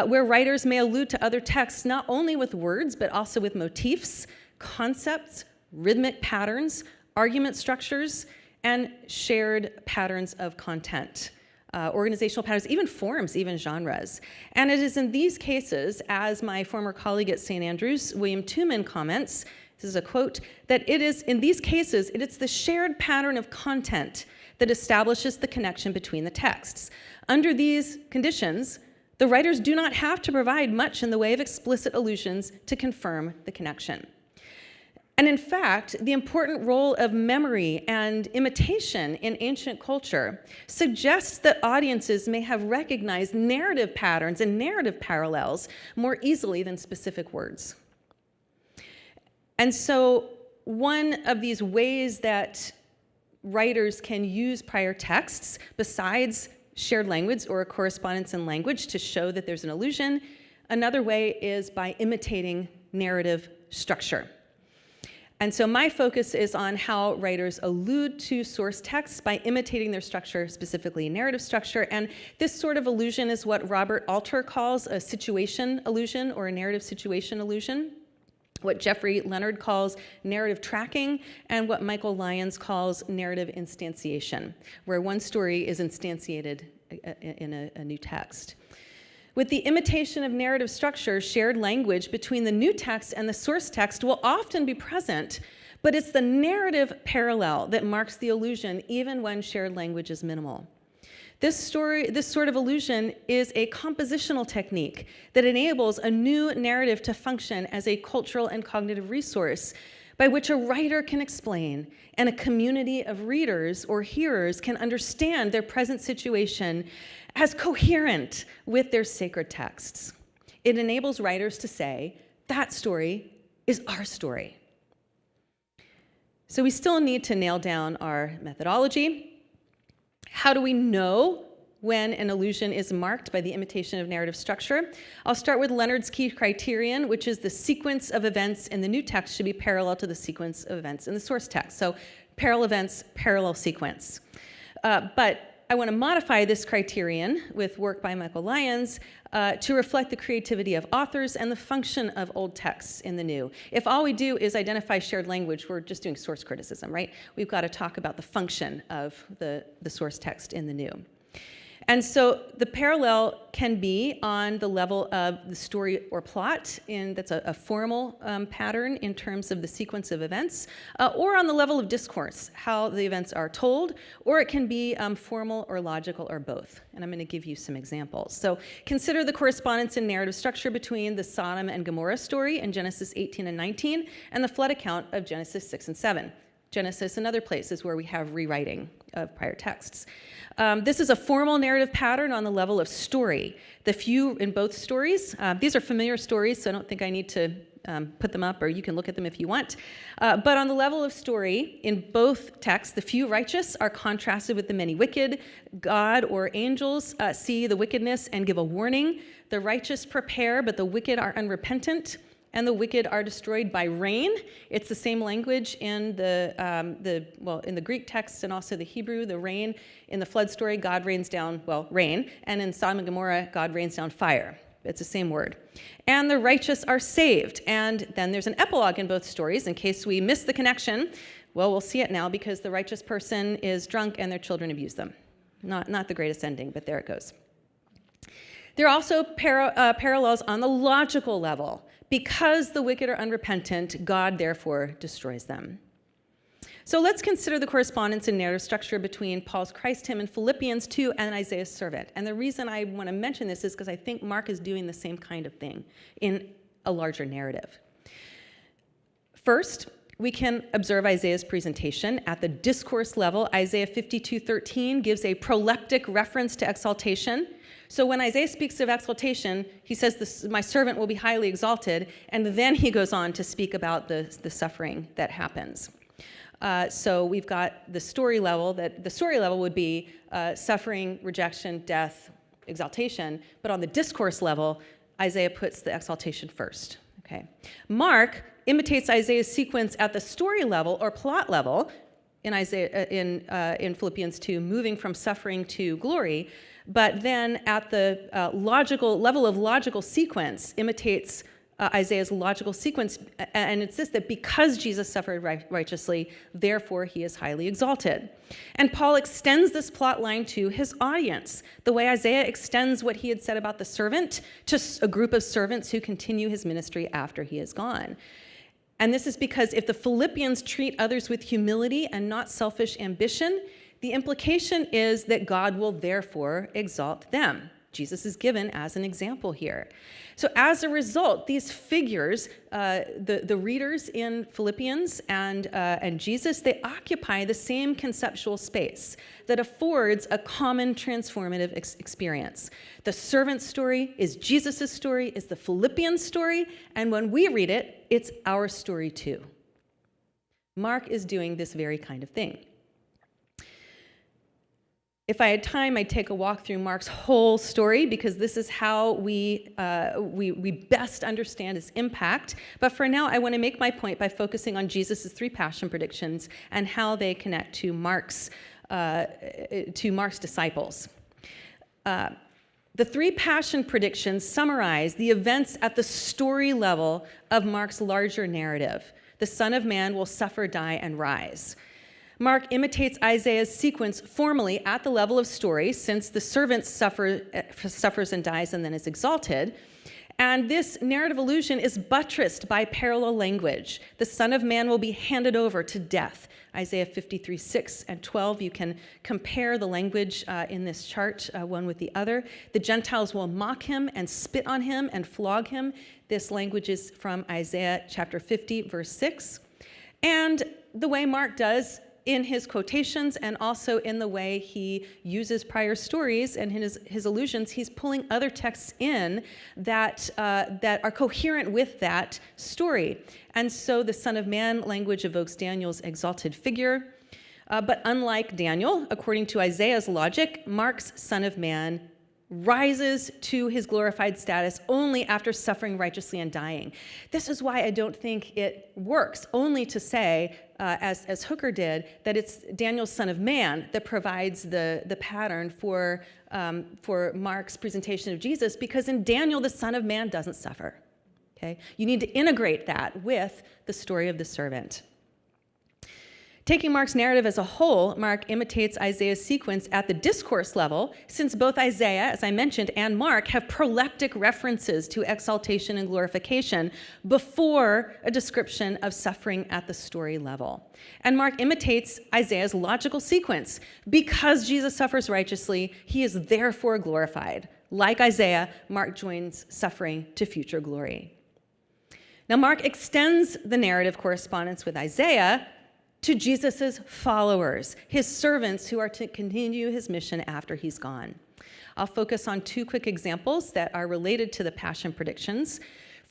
where writers may allude to other texts not only with words, but also with motifs, concepts, rhythmic patterns, argument structures, and shared patterns of content. Organizational patterns, even forms, even genres. And it is in these cases, as my former colleague at St. Andrews, William Tooman, comments, this is a quote, that it is, in these cases, it's the shared pattern of content that establishes the connection between the texts. Under these conditions, the writers do not have to provide much in the way of explicit allusions to confirm the connection. And in fact, the important role of memory and imitation in ancient culture suggests that audiences may have recognized narrative patterns and narrative parallels more easily than specific words. And so one of these ways that writers can use prior texts, besides shared language or a correspondence in language to show that there's an allusion, another way is by imitating narrative structure. And so my focus is on how writers allude to source texts by imitating their structure, specifically narrative structure. And this sort of allusion is what Robert Alter calls a situation allusion or a narrative situation allusion, what Jeffrey Leonard calls narrative tracking, and what Michael Lyons calls narrative instantiation, where one story is instantiated in a new text. With the imitation of narrative structure, shared language between the new text and the source text will often be present, but it's the narrative parallel that marks the allusion even when shared language is minimal. This sort of allusion is a compositional technique that enables a new narrative to function as a cultural and cognitive resource by which a writer can explain and a community of readers or hearers can understand their present situation as coherent with their sacred texts. It enables writers to say, that story is our story. So we still need to nail down our methodology. How do we know when an allusion is marked by the imitation of narrative structure. I'll start with Leonard's key criterion, which is the sequence of events in the new text should be parallel to the sequence of events in the source text. So parallel events, parallel sequence. But I want to modify this criterion with work by Michael Lyons to reflect the creativity of authors and the function of old texts in the new. If all we do is identify shared language, we're just doing source criticism, right? We've got to talk about the function of the source text in the new. And so the parallel can be on the level of the story or plot, that's a formal pattern in terms of the sequence of events, or on the level of discourse, how the events are told, or it can be formal or logical or both. And I'm going to give you some examples. So consider the correspondence in narrative structure between the Sodom and Gomorrah story in Genesis 18 and 19 and the flood account of Genesis 6 and 7. Genesis and other places where we have rewriting of prior texts. This is a formal narrative pattern on the level of story. The few in both stories, these are familiar stories, so I don't think I need to put them up, or you can look at them if you want. But on the level of story, in both texts, the few righteous are contrasted with the many wicked. God or angels see the wickedness and give a warning. The righteous prepare, but the wicked are unrepentant. And the wicked are destroyed by rain. It's the same language in in the Greek text and also the Hebrew. The rain in the flood story, God rains down, rain, and in Sodom and Gomorrah, God rains down fire. It's the same word. And the righteous are saved. And then there's an epilogue in both stories in case we miss the connection. Well, we'll see it now because the righteous person is drunk and their children abuse them. Not the greatest ending, but there it goes. There are also parallels on the logical level. Because the wicked are unrepentant, God therefore destroys them. So let's consider the correspondence in narrative structure between Paul's Christ hymn in Philippians 2 and Isaiah's servant. And the reason I want to mention this is because I think Mark is doing the same kind of thing in a larger narrative. First, we can observe Isaiah's presentation. At the discourse level, Isaiah 52:13 gives a proleptic reference to exaltation. So when Isaiah speaks of exaltation, he says, my servant will be highly exalted, and then he goes on to speak about the suffering that happens. So we've got the story level, that the story level would be suffering, rejection, death, exaltation, but on the discourse level, Isaiah puts the exaltation first. Okay. Mark imitates Isaiah's sequence at the story level or plot level in in Philippians 2, moving from suffering to glory, but then at the logical level of logical sequence imitates Isaiah's logical sequence, and it's this, that because Jesus suffered righteously, therefore he is highly exalted. And Paul extends this plot line to his audience, the way Isaiah extends what he had said about the servant to a group of servants who continue his ministry after he is gone. And this is because if the Philippians treat others with humility and not selfish ambition, the implication is that God will therefore exalt them. Jesus is given as an example here. So as a result, these figures, the readers in Philippians and Jesus, they occupy the same conceptual space that affords a common transformative experience. The servant's story is Jesus' story, is the Philippian story, and when we read it, it's our story too. Mark is doing this very kind of thing. If I had time, I'd take a walk through Mark's whole story because this is how we best understand its impact. But for now, I want to make my point by focusing on Jesus' 3 passion predictions and how they connect to Mark's disciples. The 3 passion predictions summarize the events at the story level of Mark's larger narrative. The Son of Man will suffer, die, and rise. Mark imitates Isaiah's sequence formally at the level of story, since the servant suffers and dies and then is exalted. And this narrative allusion is buttressed by parallel language. The Son of Man will be handed over to death. Isaiah 53:6 and 12. You can compare the language in this chart, one with the other. The Gentiles will mock him and spit on him and flog him. This language is from Isaiah chapter 50, verse 6. And the way Mark does in his quotations and also in the way he uses prior stories and his allusions, he's pulling other texts in that are coherent with that story. And so the Son of Man language evokes Daniel's exalted figure. But unlike Daniel, according to Isaiah's logic, Mark's Son of Man rises to his glorified status only after suffering righteously and dying. This is why I don't think it works only to say, as Hooker did, that it's Daniel's Son of Man that provides the pattern for Mark's presentation of Jesus, because in Daniel, the Son of Man doesn't suffer. Okay? You need to integrate that with the story of the servant. Taking Mark's narrative as a whole, Mark imitates Isaiah's sequence at the discourse level, since both Isaiah, as I mentioned, and Mark have proleptic references to exaltation and glorification before a description of suffering at the story level. And Mark imitates Isaiah's logical sequence. Because Jesus suffers righteously, he is therefore glorified. Like Isaiah, Mark joins suffering to future glory. Now, Mark extends the narrative correspondence with Isaiah to Jesus' followers, his servants who are to continue his mission after he's gone. I'll focus on two quick examples that are related to the passion predictions.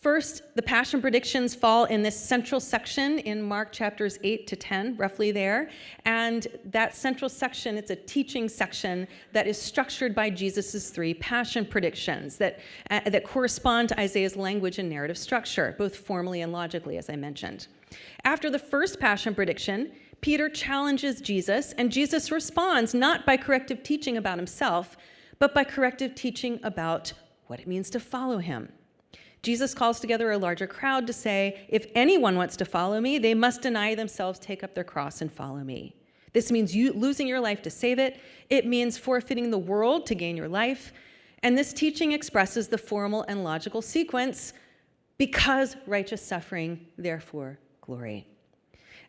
First, the passion predictions fall in this central section in Mark chapters 8 to 10, roughly there. And that central section, it's a teaching section that is structured by Jesus' three passion predictions that correspond to Isaiah's language and narrative structure, both formally and logically, as I mentioned. After the first passion prediction, Peter challenges Jesus, and Jesus responds not by corrective teaching about himself, but by corrective teaching about what it means to follow him. Jesus calls together a larger crowd to say, if anyone wants to follow me, they must deny themselves, take up their cross, and follow me. This means you losing your life to save it. It means forfeiting the world to gain your life. And this teaching expresses the formal and logical sequence: because righteous suffering, therefore glory.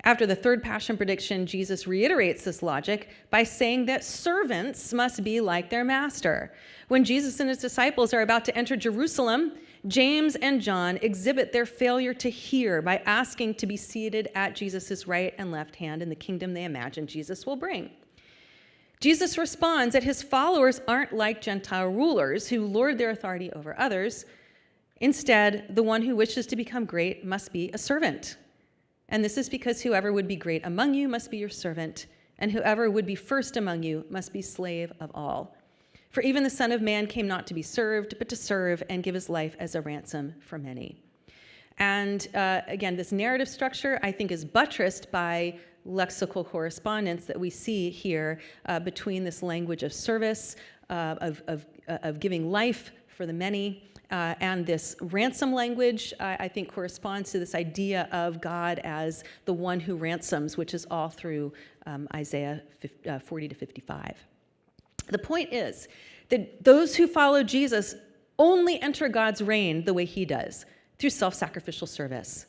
After the third passion prediction, Jesus reiterates this logic by saying that servants must be like their master. When Jesus and his disciples are about to enter Jerusalem, James and John exhibit their failure to hear by asking to be seated at Jesus' right and left hand in the kingdom they imagine Jesus will bring. Jesus responds that his followers aren't like Gentile rulers who lord their authority over others. Instead, the one who wishes to become great must be a servant. And this is because whoever would be great among you must be your servant, and whoever would be first among you must be slave of all. For even the Son of Man came not to be served, but to serve and give his life as a ransom for many. And again, this narrative structure, I think, is buttressed by lexical correspondence that we see here between this language of service, of giving life for the many, and this ransom language, I think, corresponds to this idea of God as the one who ransoms, which is all through Isaiah 40 to 55. The point is that those who follow Jesus only enter God's reign the way he does, through self-sacrificial service.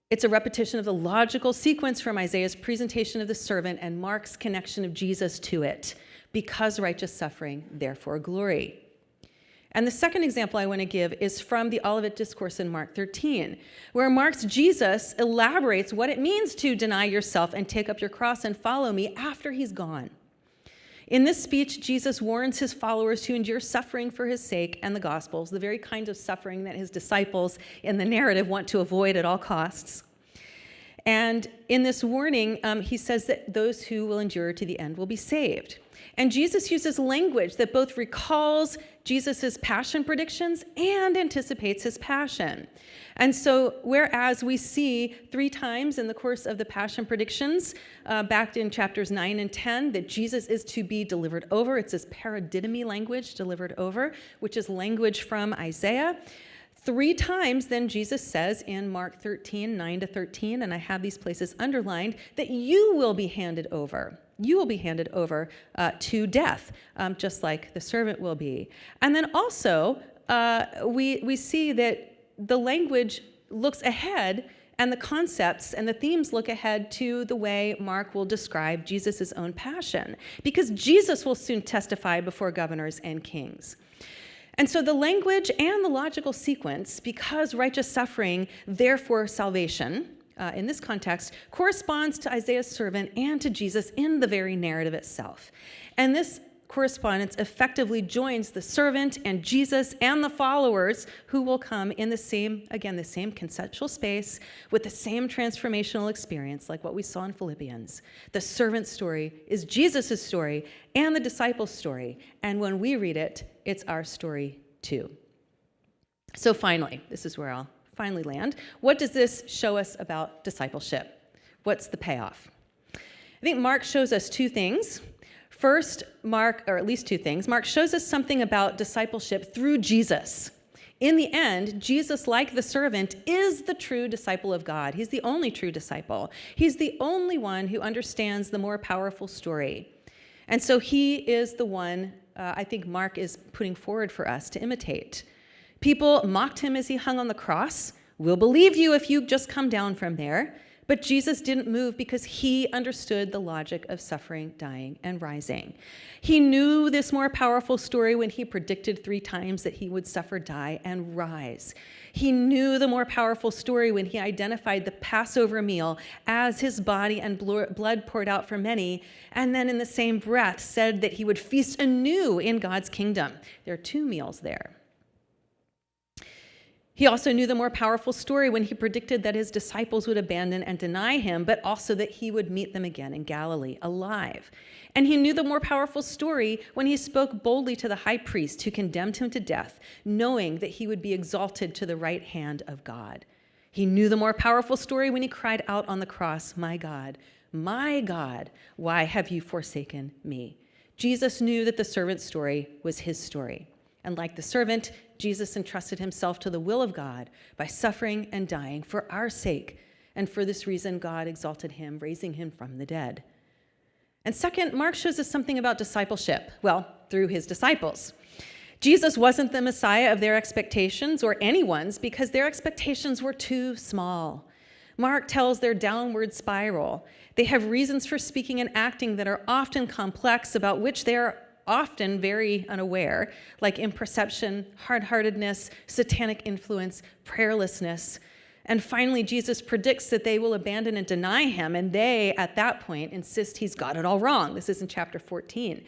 It's a repetition of the logical sequence from Isaiah's presentation of the servant and Mark's connection of Jesus to it. Because righteous suffering, therefore glory. And the second example I want to give is from the Olivet Discourse in Mark 13, where Mark's Jesus elaborates what it means to deny yourself and take up your cross and follow me after he's gone. In this speech, Jesus warns his followers to endure suffering for his sake and the Gospels, the very kind of suffering that his disciples in the narrative want to avoid at all costs. And in this warning, he says that those who will endure to the end will be saved. And Jesus uses language that both recalls Jesus' passion predictions and anticipates his passion. And so, whereas we see 3 times in the course of the passion predictions, back in chapters 9 and 10, that Jesus is to be delivered over, it's this paradidomi language, delivered over, which is language from Isaiah. 3 times, then, Jesus says in Mark 13, 9 to 13, and I have these places underlined, that you will be handed over. You will be handed over to death, just like the servant will be. And then also, we see that the language looks ahead, and the concepts and the themes look ahead to the way Mark will describe Jesus' own passion, because Jesus will soon testify before governors and kings. And so the language and the logical sequence, because righteous suffering, therefore salvation, in this context, corresponds to Isaiah's servant and to Jesus in the very narrative itself. And this correspondence effectively joins the servant and Jesus and the followers who will come in the same conceptual space with the same transformational experience like what we saw in Philippians. The servant story is Jesus' story and the disciples' story. And when we read it, it's our story too. So finally, this is where I'll finally land. What does this show us about discipleship? What's the payoff? I think Mark shows us two things. First, at least two things. Mark shows us something about discipleship through Jesus. In the end, Jesus, like the servant, is the true disciple of God. He's the only true disciple. He's the only one who understands the more powerful story. And so he is the one I think Mark is putting forward for us to imitate. People mocked him as he hung on the cross. We'll believe you if you just come down from there. But Jesus didn't move because he understood the logic of suffering, dying, and rising. He knew this more powerful story when he predicted 3 times that he would suffer, die, and rise. He knew the more powerful story when he identified the Passover meal as his body and blood poured out for many, and then in the same breath said that he would feast anew in God's kingdom. There are 2 meals there. He also knew the more powerful story when he predicted that his disciples would abandon and deny him, but also that he would meet them again in Galilee, alive. And he knew the more powerful story when he spoke boldly to the high priest who condemned him to death, knowing that he would be exalted to the right hand of God. He knew the more powerful story when he cried out on the cross, my God, why have you forsaken me?" Jesus knew that the servant's story was his story. And like the servant, Jesus entrusted himself to the will of God by suffering and dying for our sake. And for this reason, God exalted him, raising him from the dead. And second, Mark shows us something about discipleship, through his disciples. Jesus wasn't the Messiah of their expectations or anyone's because their expectations were too small. Mark tells their downward spiral. They have reasons for speaking and acting that are often complex, about which they are often very unaware, like imperception, hard-heartedness, satanic influence, prayerlessness. And finally, Jesus predicts that they will abandon and deny him, and they, at that point, insist he's got it all wrong. This is in chapter 14.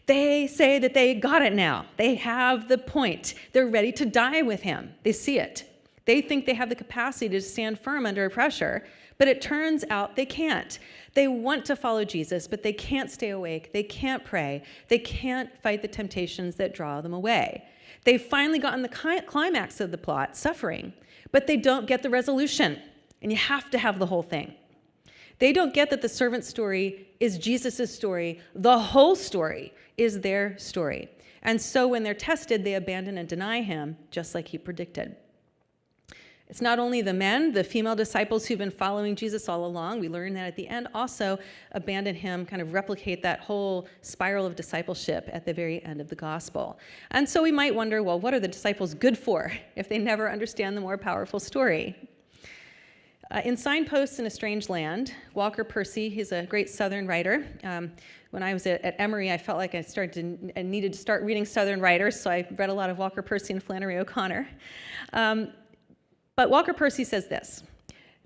They say that they got it now. They have the point. They're ready to die with him. They see it. They think they have the capacity to stand firm under pressure, but it turns out they can't. They want to follow Jesus, but they can't stay awake. They can't pray. They can't fight the temptations that draw them away. They've finally gotten the climax of the plot, suffering, but they don't get the resolution, and you have to have the whole thing. They don't get that the servant's story is Jesus' story. The whole story is their story. And so when they're tested, they abandon and deny him, just like he predicted. It's not only the men, the female disciples who've been following Jesus all along. We learn that at the end also abandon him, kind of replicate that whole spiral of discipleship at the very end of the gospel. And so we might wonder, what are the disciples good for if they never understand the more powerful story? In Signposts in a Strange Land, Walker Percy, he's a great Southern writer. When I was at Emory, I felt like I needed to start reading Southern writers, so I read a lot of Walker Percy and Flannery O'Connor. But Walker Percy says this: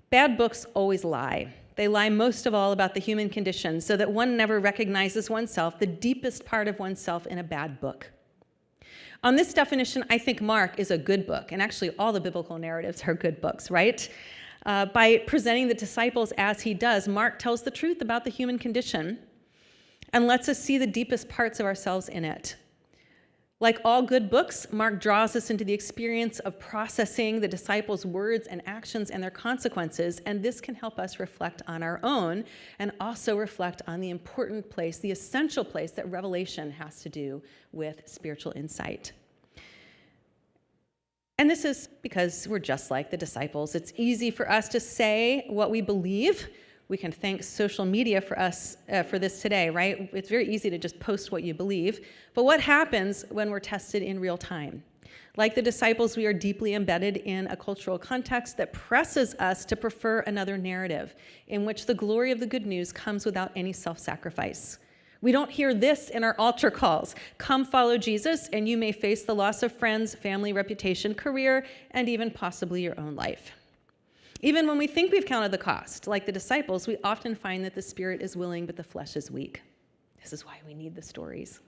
"Bad books always lie. They lie most of all about the human condition, so that one never recognizes oneself, the deepest part of oneself, in a bad book." On this definition, I think Mark is a good book, and actually all the biblical narratives are good books, right? By presenting the disciples as he does, Mark tells the truth about the human condition and lets us see the deepest parts of ourselves in it. Like all good books, Mark draws us into the experience of processing the disciples' words and actions and their consequences, and this can help us reflect on our own and also reflect on the important place, the essential place that revelation has to do with spiritual insight. And this is because we're just like the disciples. It's easy for us to say what we believe. We can thank social media for this today, right? It's very easy to just post what you believe. But what happens when we're tested in real time? Like the disciples, we are deeply embedded in a cultural context that presses us to prefer another narrative in which the glory of the good news comes without any self-sacrifice. We don't hear this in our altar calls. Come follow Jesus, and you may face the loss of friends, family, reputation, career, and even possibly your own life. Even when we think we've counted the cost, like the disciples, we often find that the spirit is willing, but the flesh is weak. This is why we need the stories.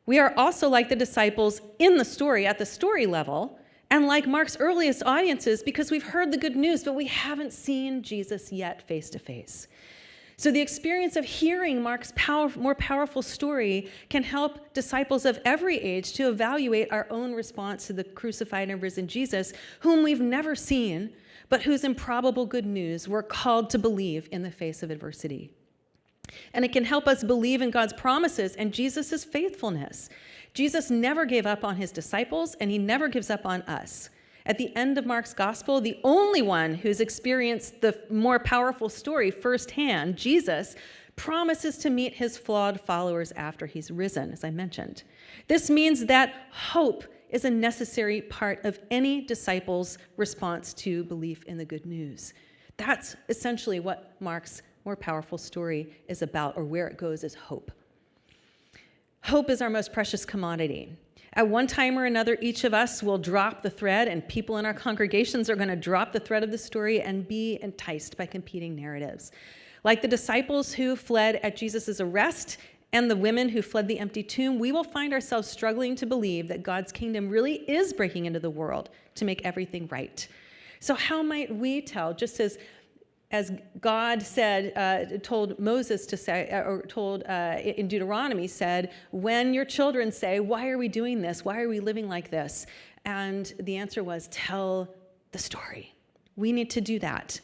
We are also like the disciples in the story, at the story level, and like Mark's earliest audiences because we've heard the good news, but we haven't seen Jesus yet face to face. So the experience of hearing Mark's more powerful story can help disciples of every age to evaluate our own response to the crucified and risen Jesus, whom we've never seen, but whose improbable good news we're called to believe in the face of adversity. And it can help us believe in God's promises and Jesus' faithfulness. Jesus never gave up on his disciples, and he never gives up on us. At the end of Mark's gospel, the only one who's experienced the more powerful story firsthand, Jesus, promises to meet his flawed followers after he's risen, as I mentioned. This means that hope is a necessary part of any disciple's response to belief in the good news. That's essentially what Mark's more powerful story is about, or where it goes is hope. Hope is our most precious commodity. At one time or another, each of us will drop the thread, and people in our congregations are going to drop the thread of the story and be enticed by competing narratives. Like the disciples who fled at Jesus' arrest and the women who fled the empty tomb, we will find ourselves struggling to believe that God's kingdom really is breaking into the world to make everything right. So how might we tell, just as God said, told Moses to say, or told in Deuteronomy, said, when your children say, why are we doing this? Why are we living like this? And the answer was, tell the story. We need to do that.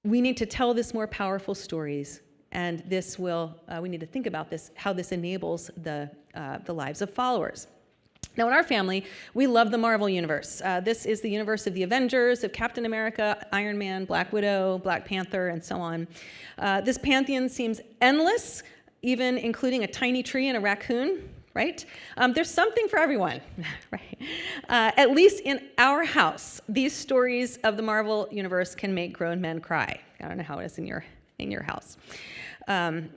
We need to tell this more powerful stories, and this will, we need to think about this, how this enables the lives of followers. Now, in our family, we love the Marvel universe. This is the universe of the Avengers, of Captain America, Iron Man, Black Widow, Black Panther, and so on. This pantheon seems endless, even including a tiny tree and a raccoon, right? There's something for everyone, right? At least in our house, these stories of the Marvel universe can make grown men cry. I don't know how it is in your house.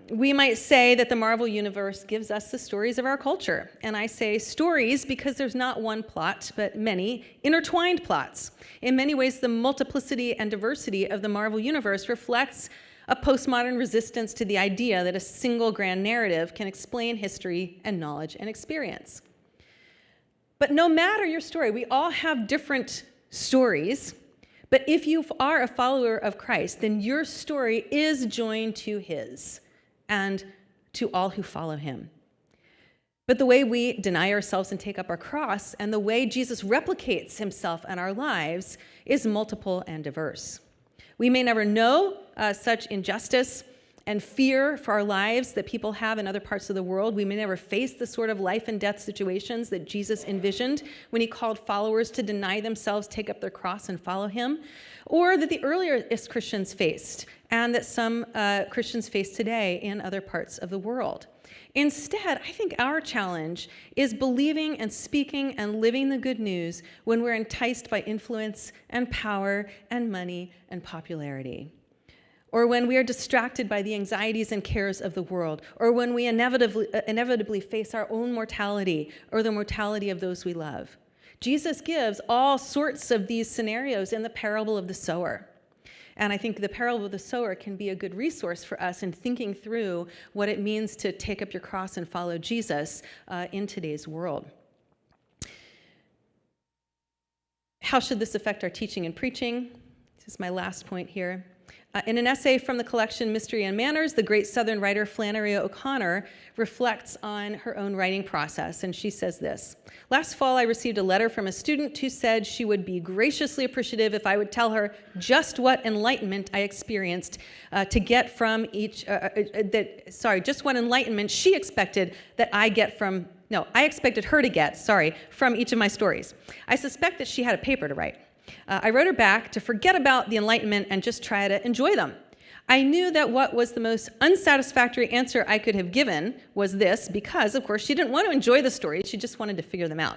We might say that the Marvel universe gives us the stories of our culture. And I say stories because there's not one plot, but many intertwined plots. In many ways, the multiplicity and diversity of the Marvel universe reflects a postmodern resistance to the idea that a single grand narrative can explain history and knowledge and experience. But no matter your story, we all have different stories. But if you are a follower of Christ, then your story is joined to his and to all who follow him. But the way we deny ourselves and take up our cross, and the way Jesus replicates himself in our lives, is multiple and diverse. We may never know such injustice and fear for our lives that people have in other parts of the world. We may never face the sort of life and death situations that Jesus envisioned when he called followers to deny themselves, take up their cross, and follow him, or that the earliest Christians faced, and that some Christians face today in other parts of the world. Instead, I think our challenge is believing and speaking and living the good news when we're enticed by influence and power and money and popularity. Or when we are distracted by the anxieties and cares of the world, or when we inevitably face our own mortality or the mortality of those we love. Jesus gives all sorts of these scenarios in the parable of the sower. And I think the parable of the sower can be a good resource for us in thinking through what it means to take up your cross and follow Jesus in today's world. How should this affect our teaching and preaching? This is my last point here. In an essay from the collection Mystery and Manners, the great Southern writer Flannery O'Connor reflects on her own writing process, and she says this: "Last fall, I received a letter from a student who said she would be graciously appreciative if I would tell her just what enlightenment I experienced to get from just what enlightenment she expected that I expected her to get, from each of my stories. I suspect that she had a paper to write. I wrote her back to forget about the enlightenment and just try to enjoy them. I knew that what was the most unsatisfactory answer I could have given was this, because, of course, she didn't want to enjoy the stories, she just wanted to figure them out.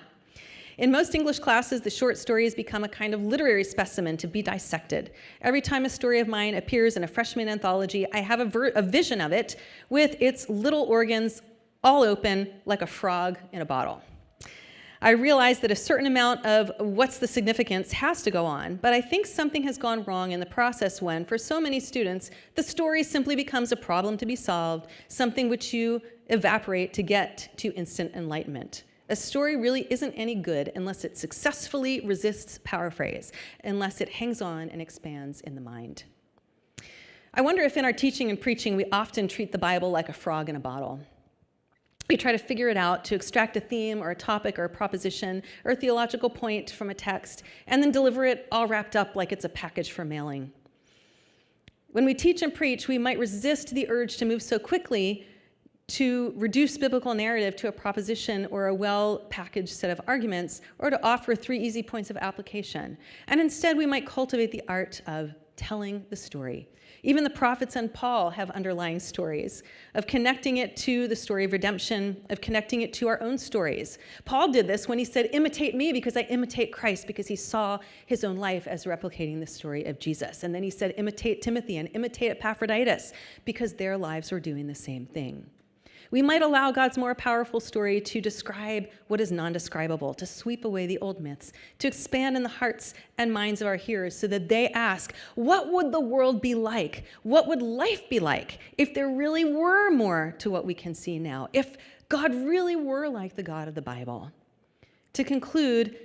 In most English classes, the short story has become a kind of literary specimen to be dissected. Every time a story of mine appears in a freshman anthology, I have a vision of it with its little organs all open like a frog in a bottle. I realize that a certain amount of what's the significance has to go on, but I think something has gone wrong in the process when, for so many students, the story simply becomes a problem to be solved, something which you evaporate to get to instant enlightenment. A story really isn't any good unless it successfully resists paraphrase, unless it hangs on and expands in the mind. I wonder if in our teaching and preaching, we often treat the Bible like a frog in a bottle. We try to figure it out, to extract a theme or a topic or a proposition or a theological point from a text, and then deliver it all wrapped up like it's a package for mailing. When we teach and preach, we might resist the urge to move so quickly to reduce biblical narrative to a proposition or a well-packaged set of arguments, or to offer 3 easy points of application. And instead, we might cultivate the art of telling the story. Even the prophets and Paul have underlying stories, of connecting it to the story of redemption, of connecting it to our own stories. Paul did this when he said, imitate me because I imitate Christ, because he saw his own life as replicating the story of Jesus. And then he said, imitate Timothy and imitate Epaphroditus, because their lives were doing the same thing. We might allow God's more powerful story to describe what is non-describable, to sweep away the old myths, to expand in the hearts and minds of our hearers so that they ask, what would the world be like? What would life be like if there really were more to what we can see now? If God really were like the God of the Bible? To conclude,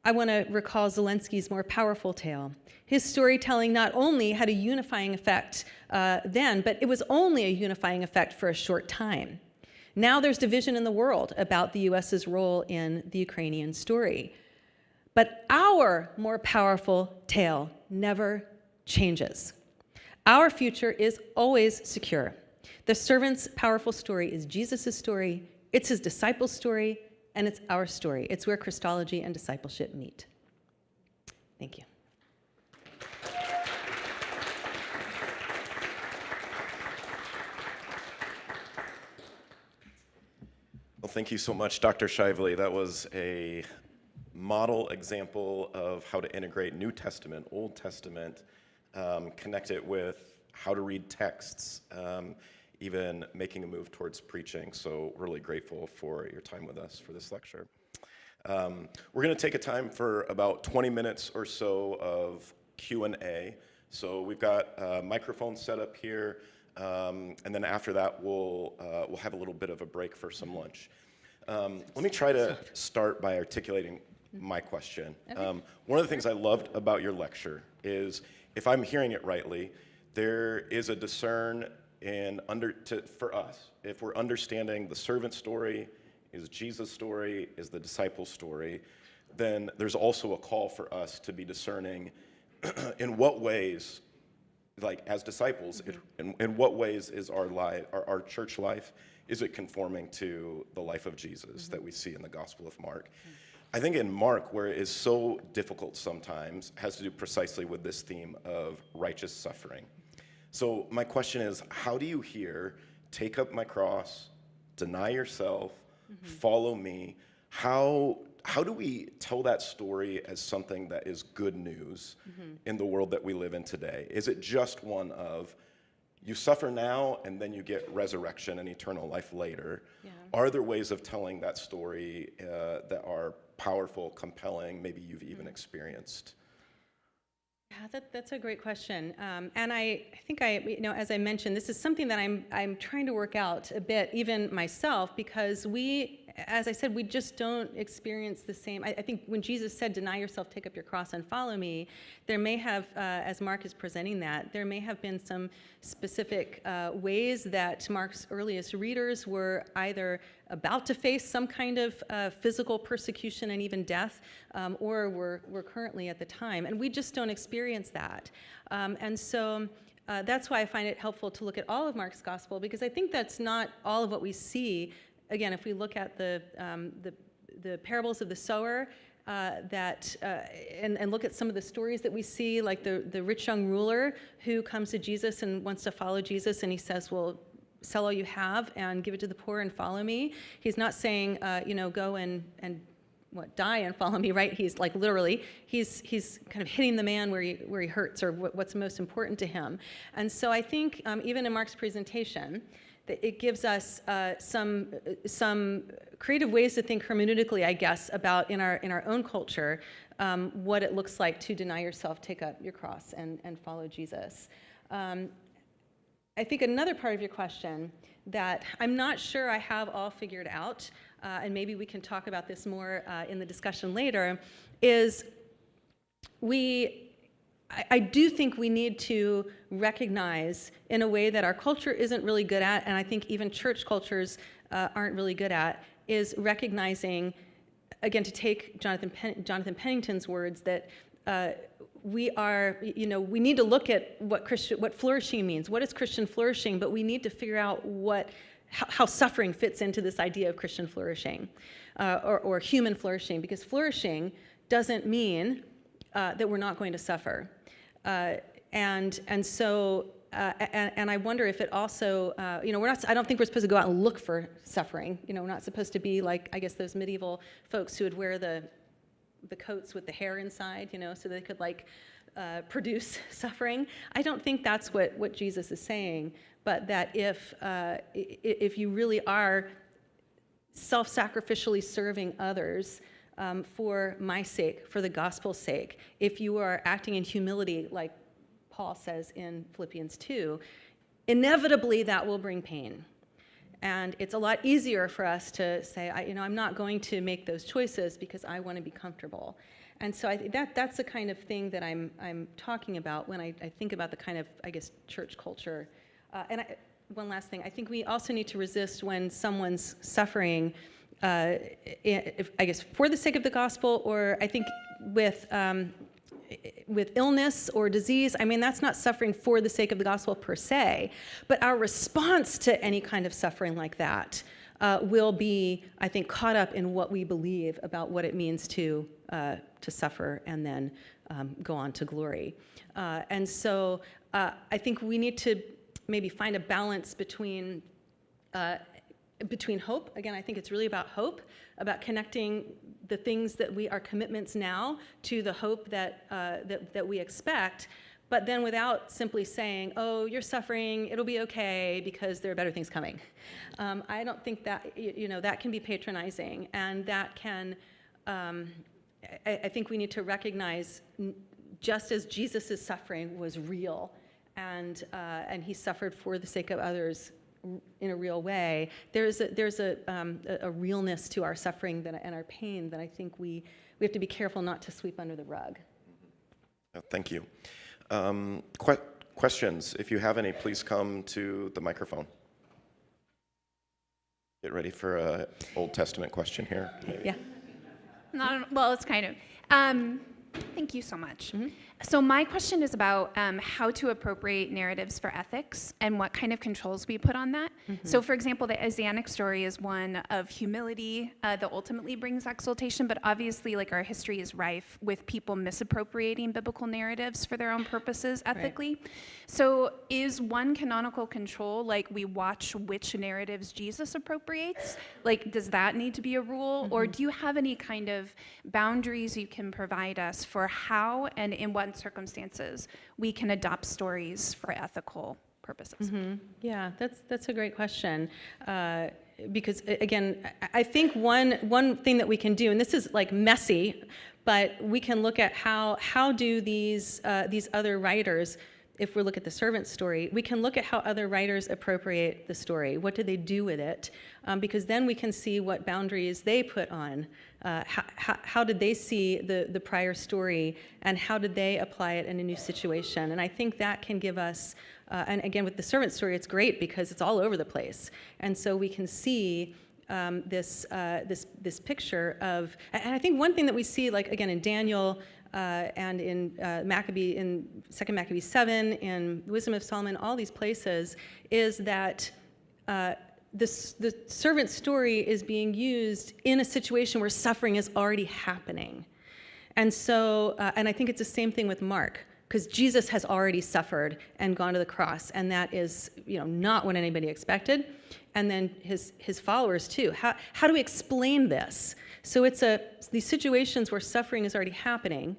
I want to recall Zelensky's more powerful tale. His storytelling not only had a unifying effect then, but it was only a unifying effect for a short time. Now there's division in the world about the U.S.'s role in the Ukrainian story. But our more powerful tale never changes. Our future is always secure. The servant's powerful story is Jesus' story, it's his disciples' story, and it's our story. It's where Christology and discipleship meet. Thank you. Well, thank you so much, Dr. Shively. That was a model example of how to integrate New Testament, Old Testament, connect it with how to read texts, even making a move towards preaching. So really grateful for your time with us for this lecture. We're going to take a time for about 20 minutes or so of Q&A. So we've got microphones set up here. And then after that, we'll have a little bit of a break for some lunch. Let me try to start by articulating my question. Okay. One of the things I loved about your lecture is, if I'm hearing it rightly, there is a discern for us, if we're understanding the servant story, is Jesus' story, is the disciples' story, then there's also a call for us to be discerning in what ways, like as disciples, in what ways is our church life, is it conforming to the life of Jesus that we see in the Gospel of Mark? I think in Mark, where it is so difficult sometimes, has to do precisely with this theme of righteous suffering. So my question is, how do you hear, take up my cross, deny yourself, follow me? How do we tell that story as something that is good news in the world that we live in today? Is it just one of, you suffer now and then you get resurrection and eternal life later? Yeah. Are there ways of telling that story that are powerful, compelling, maybe you've even experienced? Yeah, that's a great question. And I think as I mentioned, this is something that I'm trying to work out a bit, even myself, because as I said, we just don't experience the same. I think when Jesus said, deny yourself, take up your cross and follow me, there may have, as Mark is presenting that, there may have been some specific ways that Mark's earliest readers were either about to face some kind of physical persecution and even death, or were currently at the time. And we just don't experience that. And so that's why I find it helpful to look at all of Mark's gospel, because I think that's not all of what we see. Again, if we look at the parables of the sower, and look at some of the stories that we see, like the rich young ruler who comes to Jesus and wants to follow Jesus, and he says, well, sell all you have and give it to the poor and follow me. He's not saying, go and die and follow me, right? He's like literally, he's kind of hitting the man where he hurts, or what's most important to him. And so I think even in Mark's presentation, that it gives us some creative ways to think hermeneutically, I guess, about in our own culture, what it looks like to deny yourself, take up your cross, and follow Jesus. I think another part of your question that I'm not sure I have all figured out, and maybe we can talk about this more in the discussion later, is I do think we need to recognize in a way that our culture isn't really good at, and I think even church cultures aren't really good at, is recognizing, again, to take Jonathan Pennington's words, that we need to look at what flourishing means. What is Christian flourishing? But we need to figure out how suffering fits into this idea of Christian flourishing or human flourishing, because flourishing doesn't mean that we're not going to suffer. And I wonder if it also, I don't think we're supposed to go out and look for suffering. We're not supposed to be like, I guess, those medieval folks who would wear the coats with the hair inside, so they could produce suffering. I don't think that's what Jesus is saying, but that if you really are self-sacrificially serving others for my sake, for the gospel's sake, if you are acting in humility, like Paul says in Philippians 2, inevitably that will bring pain. And it's a lot easier for us to say, I'm not going to make those choices because I want to be comfortable. And so I think that's the kind of thing that I'm talking about when I think about the kind of, I guess, church culture. One last thing, I think we also need to resist when someone's suffering, I guess, for the sake of the gospel, or I think with illness or disease. I mean, that's not suffering for the sake of the gospel per se, but our response to any kind of suffering like that will be, I think, caught up in what we believe about what it means to suffer and then go on to glory. And so I think we need to maybe find a balance between hope. Again, I think it's really about hope, about connecting the things that our commitments now to the hope that we expect, but then without simply saying, oh, you're suffering, it'll be okay because there are better things coming. I don't think that, that can be patronizing, and that can, I think we need to recognize, just as Jesus' suffering was real, and he suffered for the sake of others in a real way, there's a realness to our suffering and our pain that I think we have to be careful not to sweep under the rug. Thank you. Questions? If you have any, please come to the microphone. Get ready for an Old Testament question here. Maybe. Yeah. Well, it's kind of. Thank you so much. Mm-hmm. So my question is about how to appropriate narratives for ethics and what kind of controls we put on that. Mm-hmm. So for example, the Asiatic story is one of humility that ultimately brings exaltation, but obviously our history is rife with people misappropriating biblical narratives for their own purposes ethically. Right. So is one canonical control we watch which narratives Jesus appropriates? Does that need to be a rule? Mm-hmm. Or do you have any kind of boundaries you can provide us for how and in what circumstances we can adopt stories for ethical purposes? Mm-hmm. Yeah, that's a great question. Because again, I think one thing that we can do, and this is messy, but we can look at how do these other writers, if we look at the servant story, we can look at how other writers appropriate the story. What do they do with it? Because then we can see what boundaries they put on. How did they see the prior story, and how did they apply it in a new situation? And I think that can give us, and again with the servant story, it's great because it's all over the place, and so we can see this picture of. And I think one thing that we see, again in Daniel. And in Maccabee, in 2 Maccabees 7, in Wisdom of Solomon, all these places, is that the servant story is being used in a situation where suffering is already happening. And so, and I think it's the same thing with Mark, because Jesus has already suffered and gone to the cross, and that is, not what anybody expected. And then his followers too. How do we explain this? So it's these situations where suffering is already happening,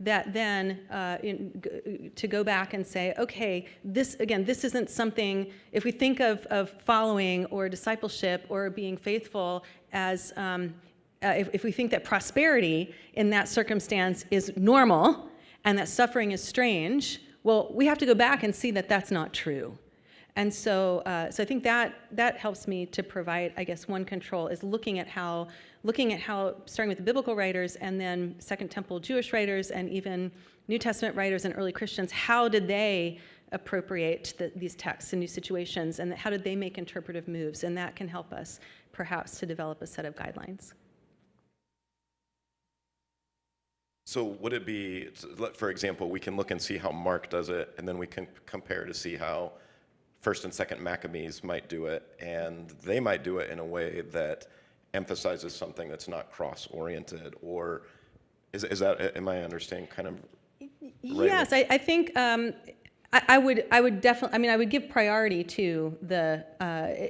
that then to go back and say, okay, this isn't something. If we think of following or discipleship or being faithful as, if we think that prosperity in that circumstance is normal and that suffering is strange, well, we have to go back and see that that's not true. And so I think that helps me to provide, I guess, one control is looking at how, starting with the biblical writers and then Second Temple Jewish writers and even New Testament writers and early Christians, how did they appropriate these texts in new situations, and how did they make interpretive moves? And that can help us perhaps to develop a set of guidelines. So would it be, for example, we can look and see how Mark does it, and then we can compare to see how First and Second Maccabees might do it, and they might do it in a way that emphasizes something that's not cross-oriented, or is that, am I understanding kind of right? Yes, I think I would definitely, I mean, I would give priority to the,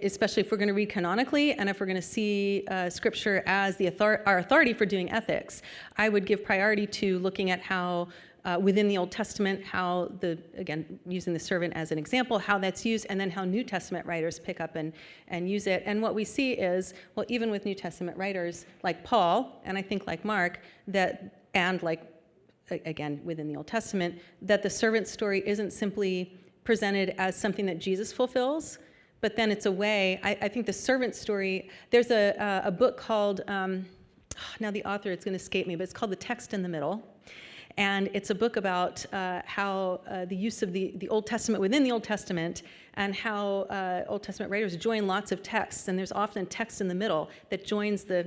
especially if we're going to read canonically and if we're going to see Scripture as our authority for doing ethics, I would give priority to looking at how within the Old Testament, how again, using the servant as an example, how that's used, and then how New Testament writers pick up and use it. And what we see is, well, even with New Testament writers like Paul, and I think like Mark, and like, again, within the Old Testament, that the servant story isn't simply presented as something that Jesus fulfills, but then it's a way, I think the servant story, there's a book called, now the author, it's going to escape me, but it's called The Text in the Middle. And it's a book about how the use of the Old Testament within the Old Testament, and how Old Testament writers join lots of texts, and there's often text in the middle that joins the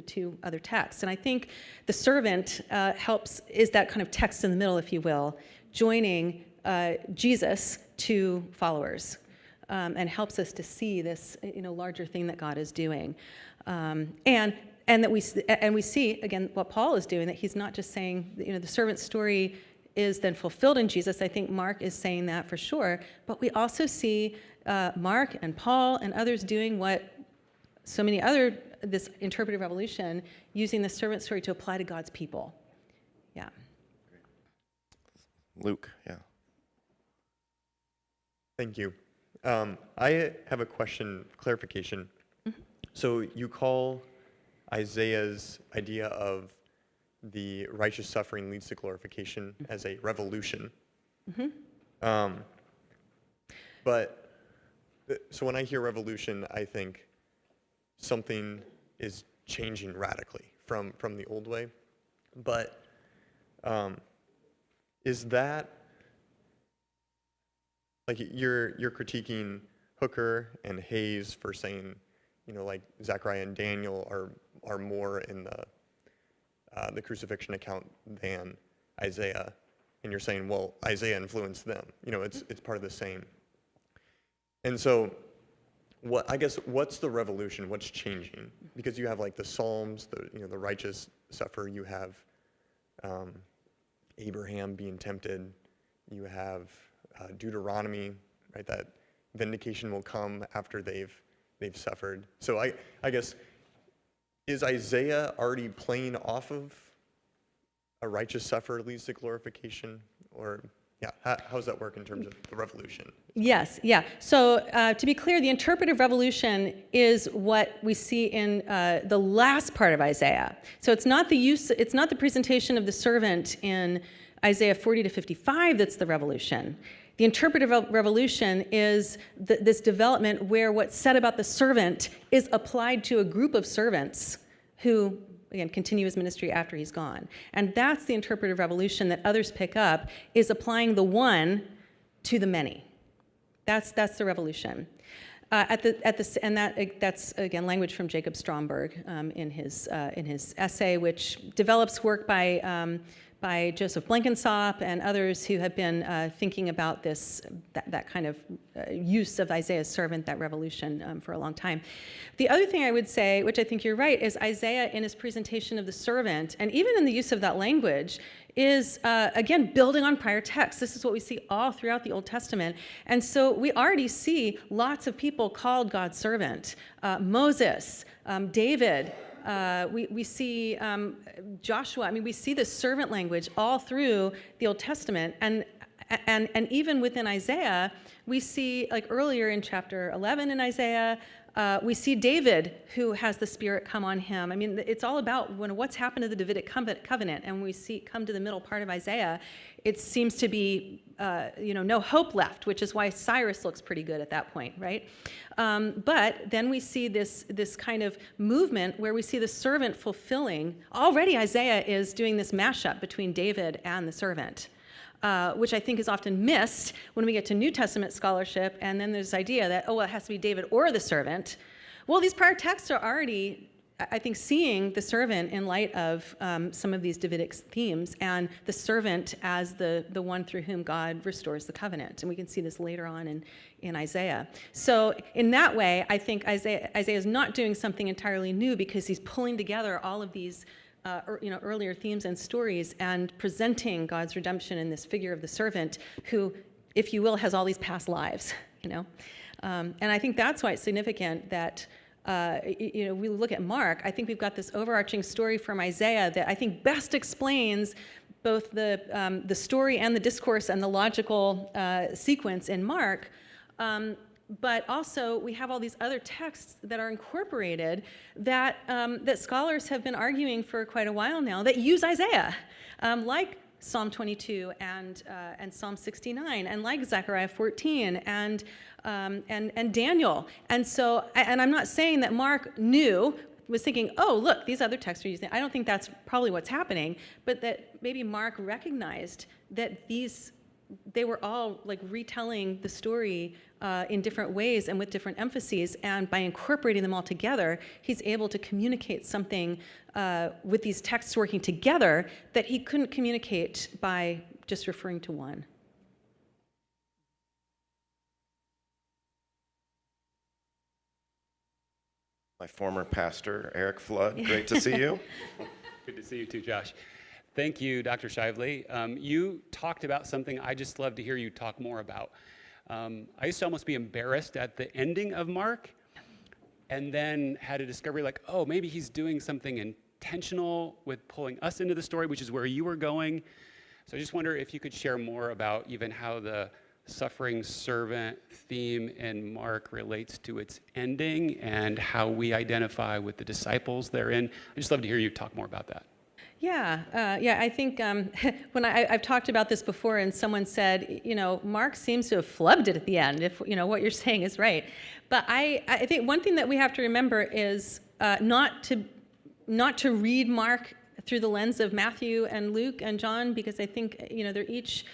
two other texts. And I think the servant is that kind of text in the middle, if you will, joining Jesus to followers, and helps us to see this larger thing that God is doing. And that we see, again, what Paul is doing, that he's not just saying, the servant story is then fulfilled in Jesus. I think Mark is saying that for sure. But we also see Mark and Paul and others doing what so many this interpretive revolution, using the servant story to apply to God's people. Yeah. Luke, yeah. Thank you. I have a question, clarification. Mm-hmm. So you call Isaiah's idea of the righteous suffering leads to glorification as a revolution. Mm-hmm. So when I hear revolution, I think something is changing radically from the old way. But is that, like, you're critiquing Hooker and Hayes for saying, like Zechariah and Daniel are more in the crucifixion account than Isaiah, and you're saying, well, Isaiah influenced them. It's part of the same. And so, what's the revolution? What's changing? Because you have like the Psalms, the righteous suffer. You have Abraham being tempted. You have Deuteronomy, right? That vindication will come after they've suffered. So I guess, is Isaiah already playing off of a righteous sufferer leads to glorification? Or, yeah, how does that work in terms of the revolution? Yes, yeah. So to be clear, the interpretive revolution is what we see in the last part of Isaiah. So it's not the presentation of the servant in Isaiah 40 to 55 that's the revolution. The interpretive revolution is this development where what's said about the servant is applied to a group of servants who, again, continue his ministry after he's gone. And that's the interpretive revolution that others pick up, is applying the one to the many. That's the revolution. That's again language from Jacob Stromberg in his essay, which develops work by Joseph Blenkinsop and others who have been thinking about that kind of use of Isaiah's servant, that revolution, for a long time. The other thing I would say, which I think you're right, is Isaiah in his presentation of the servant, and even in the use of that language, is, again, building on prior texts. This is what we see all throughout the Old Testament. And so we already see lots of people called God's servant. Moses, David, we see Joshua. I mean, we see the servant language all through the Old Testament. And even within Isaiah, we see, like earlier in chapter 11 in Isaiah, We see David, who has the Spirit come on him. I mean, it's all about what's happened to the Davidic covenant, and when we come to the middle part of Isaiah, it seems to be no hope left, which is why Cyrus looks pretty good at that point, right? But then we see this kind of movement where we see the servant fulfilling. Already Isaiah is doing this mashup between David and the servant. Which I think is often missed when we get to New Testament scholarship, and then there's this idea that, it has to be David or the servant. Well, these prior texts are already, I think, seeing the servant in light of some of these Davidic themes, and the servant as the one through whom God restores the covenant. And we can see this later on in Isaiah. So in that way, I think Isaiah is not doing something entirely new, because he's pulling together all of these earlier themes and stories and presenting God's redemption in this figure of the servant who, if you will, has all these past lives, And I think that's why it's significant that, we look at Mark. I think we've got this overarching story from Isaiah that I think best explains both the story and the discourse and the logical sequence in Mark. But also, we have all these other texts that are incorporated that scholars have been arguing for quite a while now that use Isaiah, like Psalm 22 and Psalm 69, and like Zechariah 14 and Daniel. And so, and I'm not saying that Mark was thinking, look, these other texts are using. I don't think that's probably what's happening, but that maybe Mark recognized that they were all like retelling the story in different ways and with different emphases, and by incorporating them all together, he's able to communicate something with these texts working together that he couldn't communicate by just referring to one. My former pastor, Eric Flood, great to see you. Good to see you too, Josh. Thank you, Dr. Shively. You talked about something I just love to hear you talk more about. I used to almost be embarrassed at the ending of Mark, and then had a discovery like, maybe he's doing something intentional with pulling us into the story, which is where you were going. So I just wonder if you could share more about even how the suffering servant theme in Mark relates to its ending and how we identify with the disciples therein. I'd just love to hear you talk more about that. Yeah. I think when I've talked about this before, and someone said, Mark seems to have flubbed it at the end, if what you're saying is right. But I think one thing that we have to remember is not to read Mark through the lens of Matthew and Luke and John, because I think they're each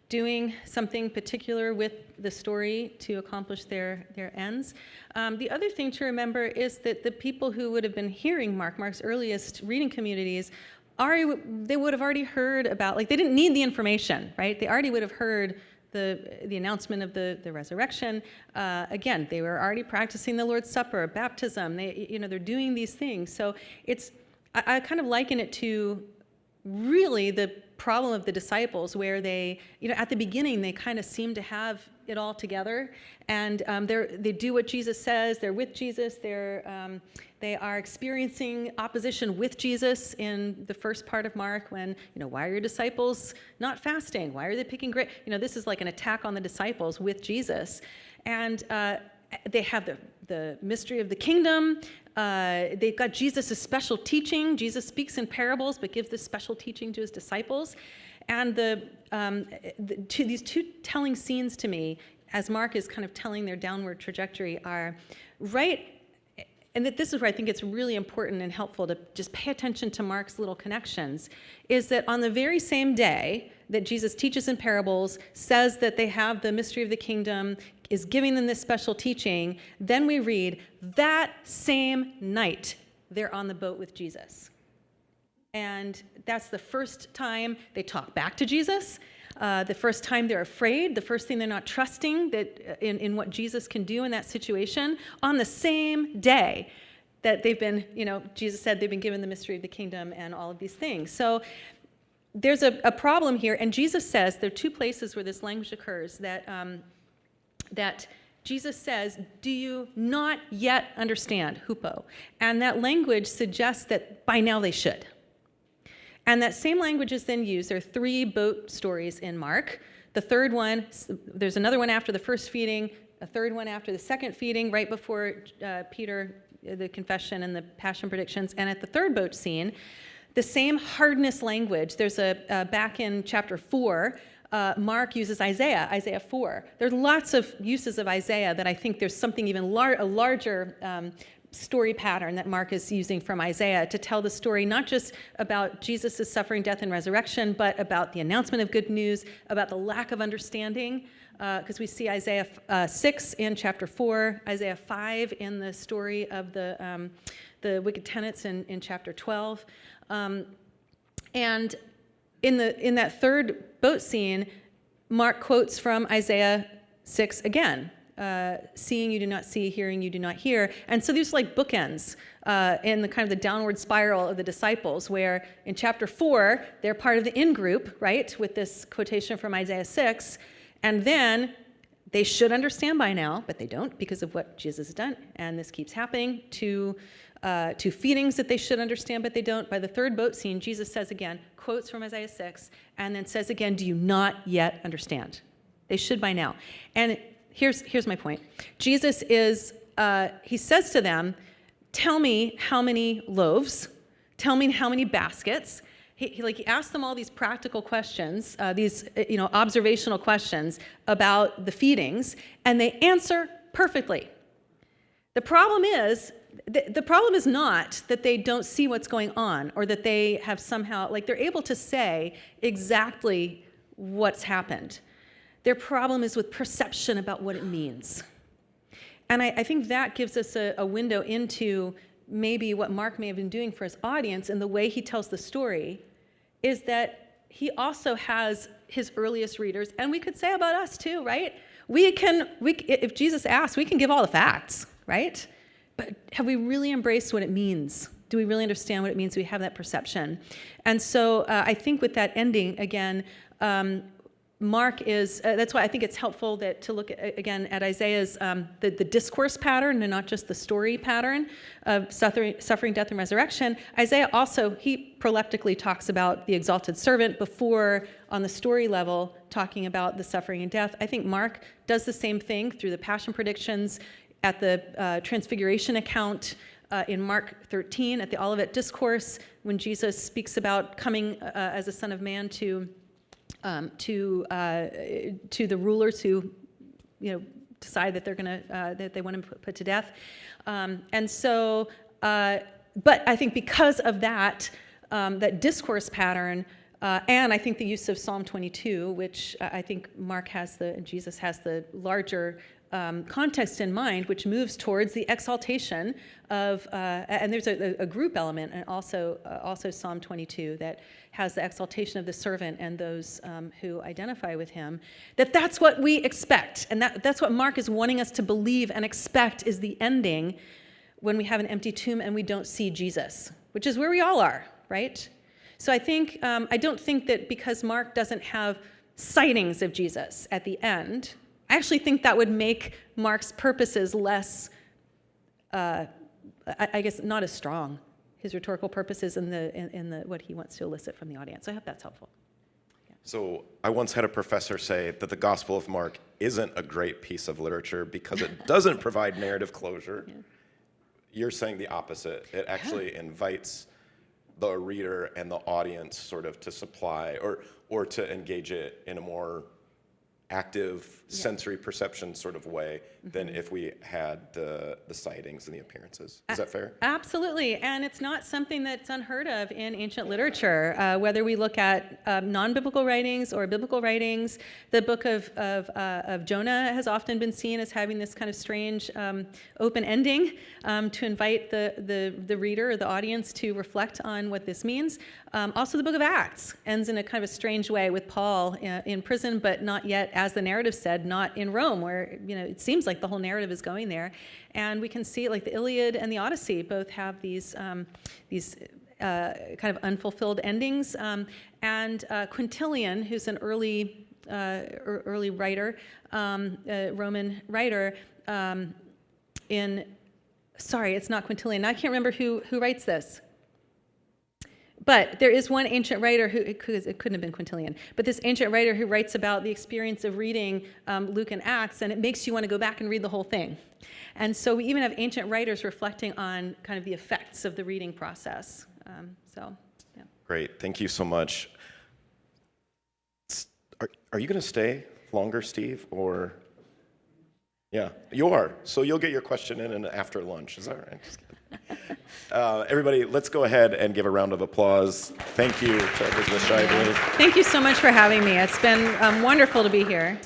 doing something particular with the story to accomplish their ends. The other thing to remember is that the people who would have been hearing Mark's earliest reading communities, they would have already heard about, they didn't need the information, right? They already would have heard the announcement of the resurrection. Again, they were already practicing the Lord's Supper, baptism. They're doing these things. So I kind of liken it to really the problem of the disciples, where they, at the beginning, they kind of seem to have it all together, and they do what Jesus says. They're with Jesus. They are experiencing opposition with Jesus in the first part of Mark, when, why are your disciples not fasting? Why are they picking grapes? This is like an attack on the disciples with Jesus, and they have the mystery of the kingdom. They've got Jesus' special teaching. Jesus speaks in parables, but gives this special teaching to his disciples. And these two telling scenes to me, as Mark is kind of telling their downward trajectory, are right. And this is where I think it's really important and helpful to just pay attention to Mark's little connections, is that on the very same day that Jesus teaches in parables, says that they have the mystery of the kingdom, is giving them this special teaching, then we read, that same night, they're on the boat with Jesus. And that's the first time they talk back to Jesus, the first time they're afraid, the first thing they're not trusting that in what Jesus can do in that situation, on the same day that they've been, Jesus said they've been given the mystery of the kingdom and all of these things. So there's a problem here, and Jesus says there are two places where this language occurs, that Jesus says, do you not yet understand, hupo? And that language suggests that by now they should. And that same language is then used. There are 3 boat stories in Mark. The third one, there's another one after the first feeding. a third one after the second feeding, right before Peter, the confession and the passion predictions. And at the third boat scene, the same hardness language. There's back in chapter 4, Mark uses Isaiah 4. There's lots of uses of Isaiah that I think there's something even a larger story pattern that Mark is using from Isaiah to tell the story, not just about Jesus' suffering, death, and resurrection, but about the announcement of good news, about the lack of understanding, because we see Isaiah 6 in chapter 4, Isaiah 5 in the story of the wicked tenants in chapter 12. And in that third boat scene, Mark quotes from Isaiah 6 again. Seeing you do not see, hearing you do not hear. And so there's like bookends in the kind of the downward spiral of the disciples, where in chapter 4, they're part of the in-group, right, with this quotation from Isaiah 6, and then they should understand by now, but they don't because of what Jesus has done, and this keeps happening to feedings that they should understand, but they don't. By the third boat scene, Jesus says again, quotes from Isaiah 6, and then says again, do you not yet understand? They should by now. And here's my point. Jesus he says to them, tell me how many loaves, tell me how many baskets. He asks them all these practical questions, these observational questions about the feedings, and they answer perfectly. The problem is not that they don't see what's going on, or that they have somehow, they're able to say exactly what's happened. Their problem is with perception about what it means. And I think that gives us a window into maybe what Mark may have been doing for his audience, and the way he tells the story is that he also has his earliest readers, and we could say about us too, right? If Jesus asks, we can give all the facts, right? But have we really embraced what it means? Do we really understand what it means? Do we have that perception? And so I think with that ending, again, Mark is, that's why I think it's helpful to look again at Isaiah's, the discourse pattern and not just the story pattern of suffering, death, and resurrection. Isaiah also, he proleptically talks about the exalted servant before, on the story level, talking about the suffering and death. I think Mark does the same thing through the passion predictions at the transfiguration account in Mark 13, at the Olivet Discourse, when Jesus speaks about coming as a Son of Man to the rulers who, decide that they're going to that they want him put to death, and so. But I think because of that discourse pattern, and I think the use of Psalm 22, which I think Jesus has the larger context in mind, which moves towards the exaltation of, and there's a group element, and also Psalm 22 that has the exaltation of the servant and those who identify with him, that's what we expect, and that's what Mark is wanting us to believe and expect is the ending when we have an empty tomb and we don't see Jesus, which is where we all are, right? So I think, I don't think that because Mark doesn't have sightings of Jesus at the end, I actually think that would make Mark's purposes less, I guess, not as strong, his rhetorical purposes in the what he wants to elicit from the audience. So I hope that's helpful. Yeah. So I once had a professor say that the Gospel of Mark isn't a great piece of literature because it doesn't provide narrative closure. Yeah. You're saying the opposite. It actually invites the reader and the audience sort of to supply or to engage it in a more active sensory perception sort of way than if we had the sightings and the appearances. Is that fair? Absolutely, and it's not something that's unheard of in ancient literature. Whether we look at non-biblical writings or biblical writings, the book of Jonah has often been seen as having this kind of strange open ending to invite the reader or the audience to reflect on what this means. Also, the book of Acts ends in a kind of a strange way with Paul in prison, but not yet, as the narrative said, not in Rome, where it seems like the whole narrative is going there. And we can see, like the Iliad and the Odyssey, both have these kind of unfulfilled endings. And Quintilian, who's an early writer, Roman writer, sorry, it's not Quintilian. I can't remember who writes this. But there is one ancient writer who, it couldn't have been Quintilian, but this ancient writer who writes about the experience of reading Luke and Acts, and it makes you want to go back and read the whole thing. And so we even have ancient writers reflecting on kind of the effects of the reading process. Yeah. Great, thank you so much. Are you going to stay longer, Steve, or? Yeah, you are. So you'll get your question in and after lunch. Is that right? Just kidding. Everybody, let's go ahead and give a round of applause. Thank you to Elizabeth Shively. Thank you so much for having me. It's been wonderful to be here.